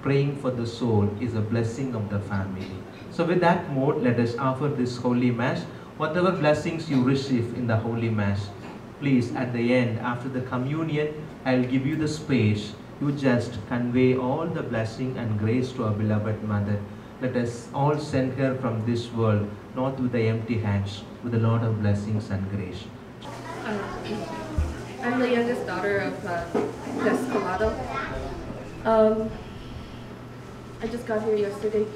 praying for the soul is a blessing of the family. So with that mode, let us offer this Holy Mass. Whatever blessings you receive in the Holy Mass, please at the end, after the communion, I'll give you the space. You just convey all the blessing and grace to our beloved Mother. Let us all send her from this world, not with the empty hands, with a lot of blessings and grace. I'm the youngest daughter of Des Colado. I just got here yesterday.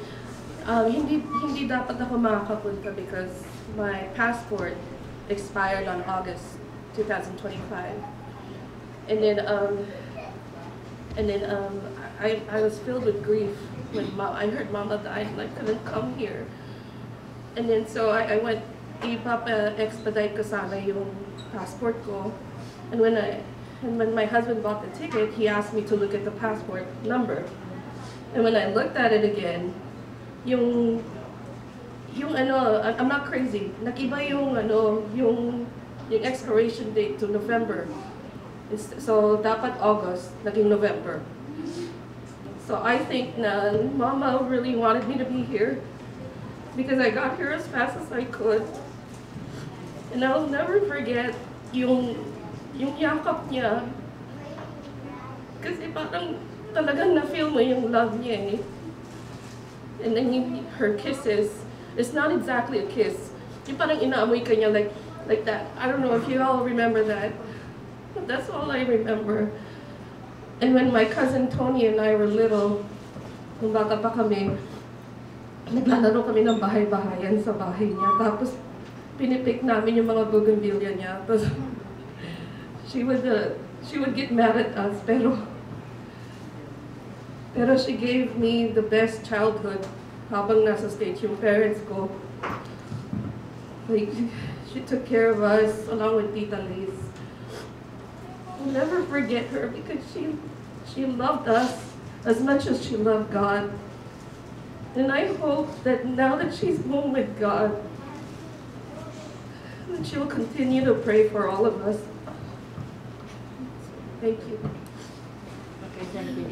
Hindi dapat ako makakapunta because my passport expired on August 2025. And then I was filled with grief when I heard Mama died and I couldn't come here. And then so I went, ipapa-expedite ko sana yung passport ko. And when my husband bought the ticket, he asked me to look at the passport number. And when I looked at it again, yung I'm not crazy. Nakiba yung expiration date to November. So dapat August, naging November. So I think na Mama really wanted me to be here because I got here as fast as I could. And I'll never forget yung yakap niya. Kasi parang talagang na-feel mo yung love niya eh. And then her kisses, it's not exactly a kiss. Yung parang inaamoy ka niya like that. I don't know if you all remember that. But that's all I remember. And when my cousin Tony and I were little, nung bata pa kami, naglalaro kami ng bahay-bahayan sa bahay niya. Tapos pinipick namin yung mga bougainvillea niya. Tapos she would get mad at us, pero she gave me the best childhood habang nasa stage yung parents ko. Like, she took care of us along with Tita Liz. I'll never forget her because she loved us as much as she loved God. And I hope that now that she's home with God, that she'll continue to pray for all of us. Thank you. Okay, thank you.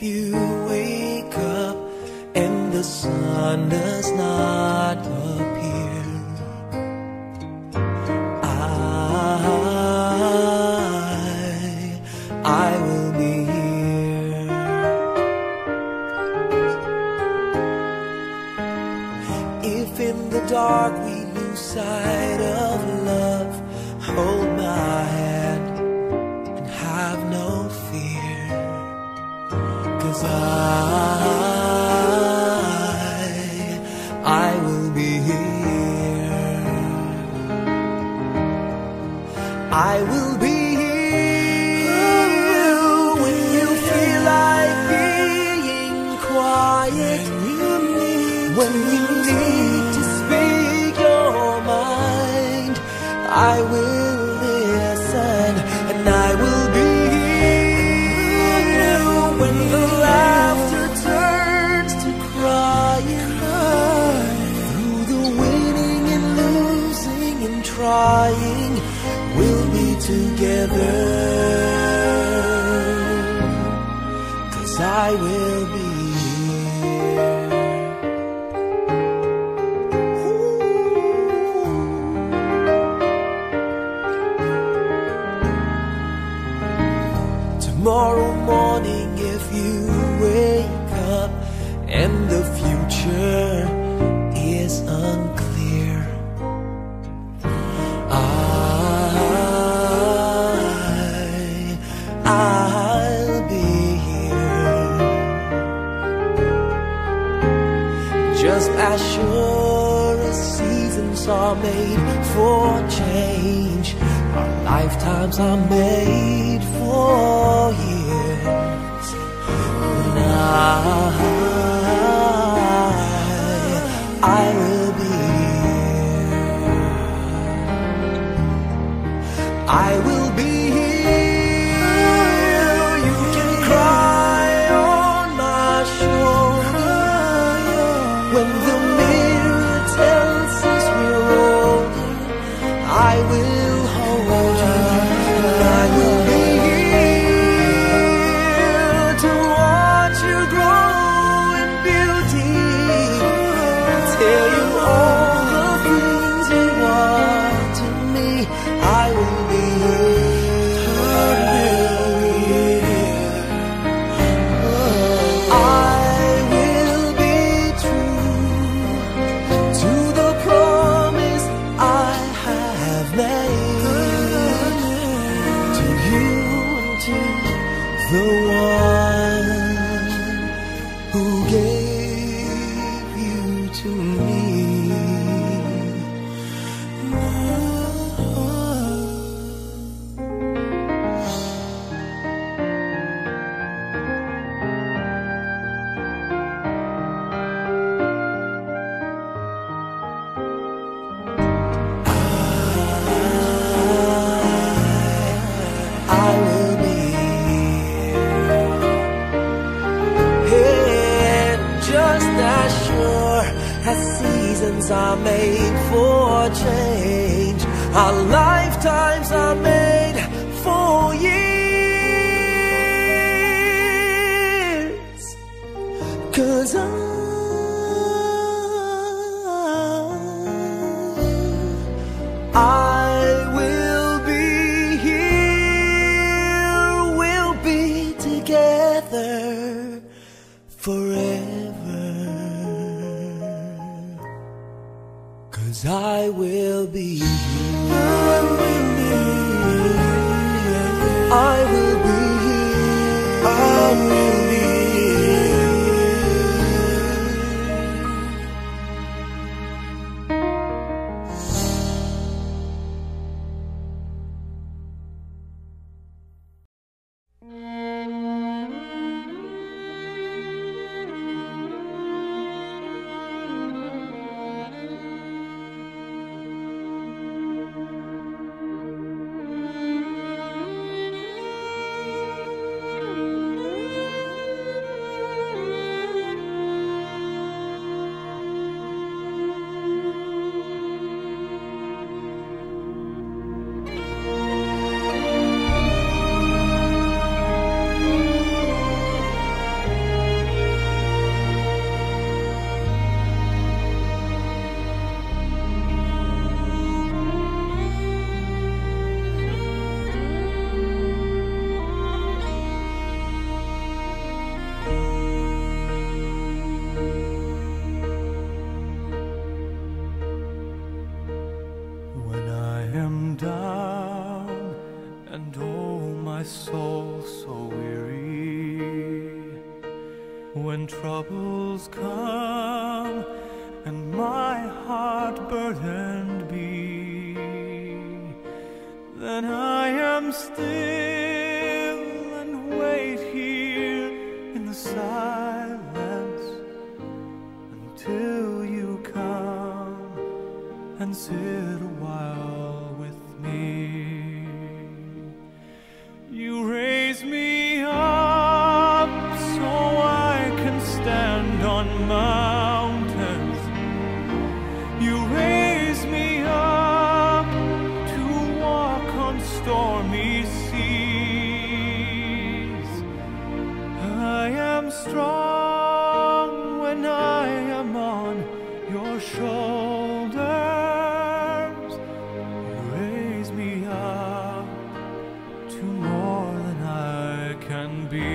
if you wake up and the sun does not appear, I will be here. If in the dark we lose sight of love, hold my hand and have no fear, 'cause I will be here. I will be here when you feel like being quiet, when you need to speak your mind. I will listen and I will be here when the laughter turns to crying. Through the winning and losing and trying, we'll be together, 'cause I will be tomorrow morning. If you wake up and the future is unclear, I'll be here. Just as sure as seasons are made for change, our lifetimes are made for years. When I will be here. I will be here. You can cry on my shoulder when the mirror tells us we're older. I will hold you. I will be here to watch you grow in beauty, tell you all the things you want to me. I will be the one who gave you to me. I will be just as sure as seasons are made for change, our lifetimes are made for years. 'Cause I will be here, we'll be together forever, 'cause I will be here. I will be here. I will be come and my heart burdened be, then I am still and wait here in the silence until you come and sit a while with me. You raise me up so I can stand on mountains. You raise me up to walk on stormy seas. I am strong when I am on your shoulders. You raise me up to more than I can be.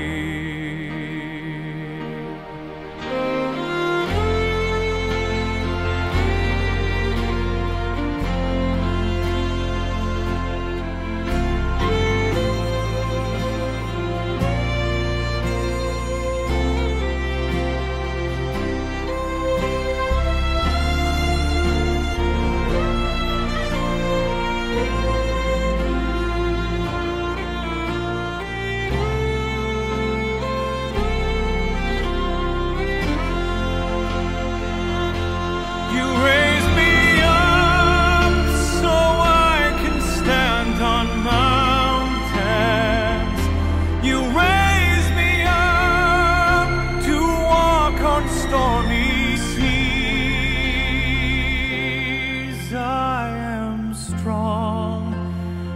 You raise me up so I can stand on mountains. You raise me up to walk on stormy seas. I am strong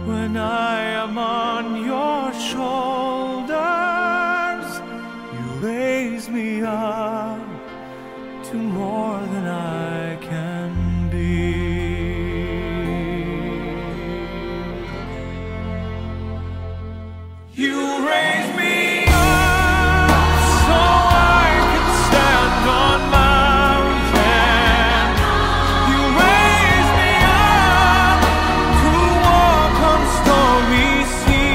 when I am on your shoulders. You raise me up to more than I can be. You raise me up so I can stand on mountains. You raise me up to walk on stormy seas.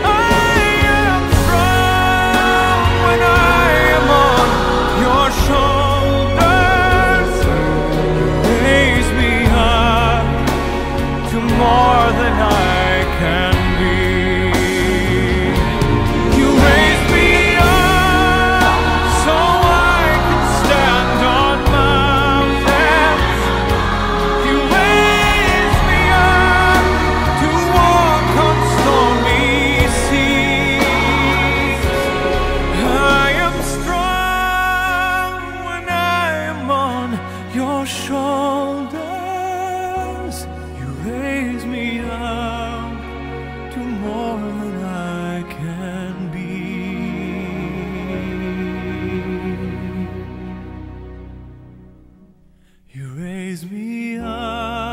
I am strong when I am on your shoulders. You raise me up to more than I can be. You raise me up so I can stand on mountains. You raise me up to walk on stormy seas. I am strong when I am on your shoulders. You raise me up to more than I can be. You raise me up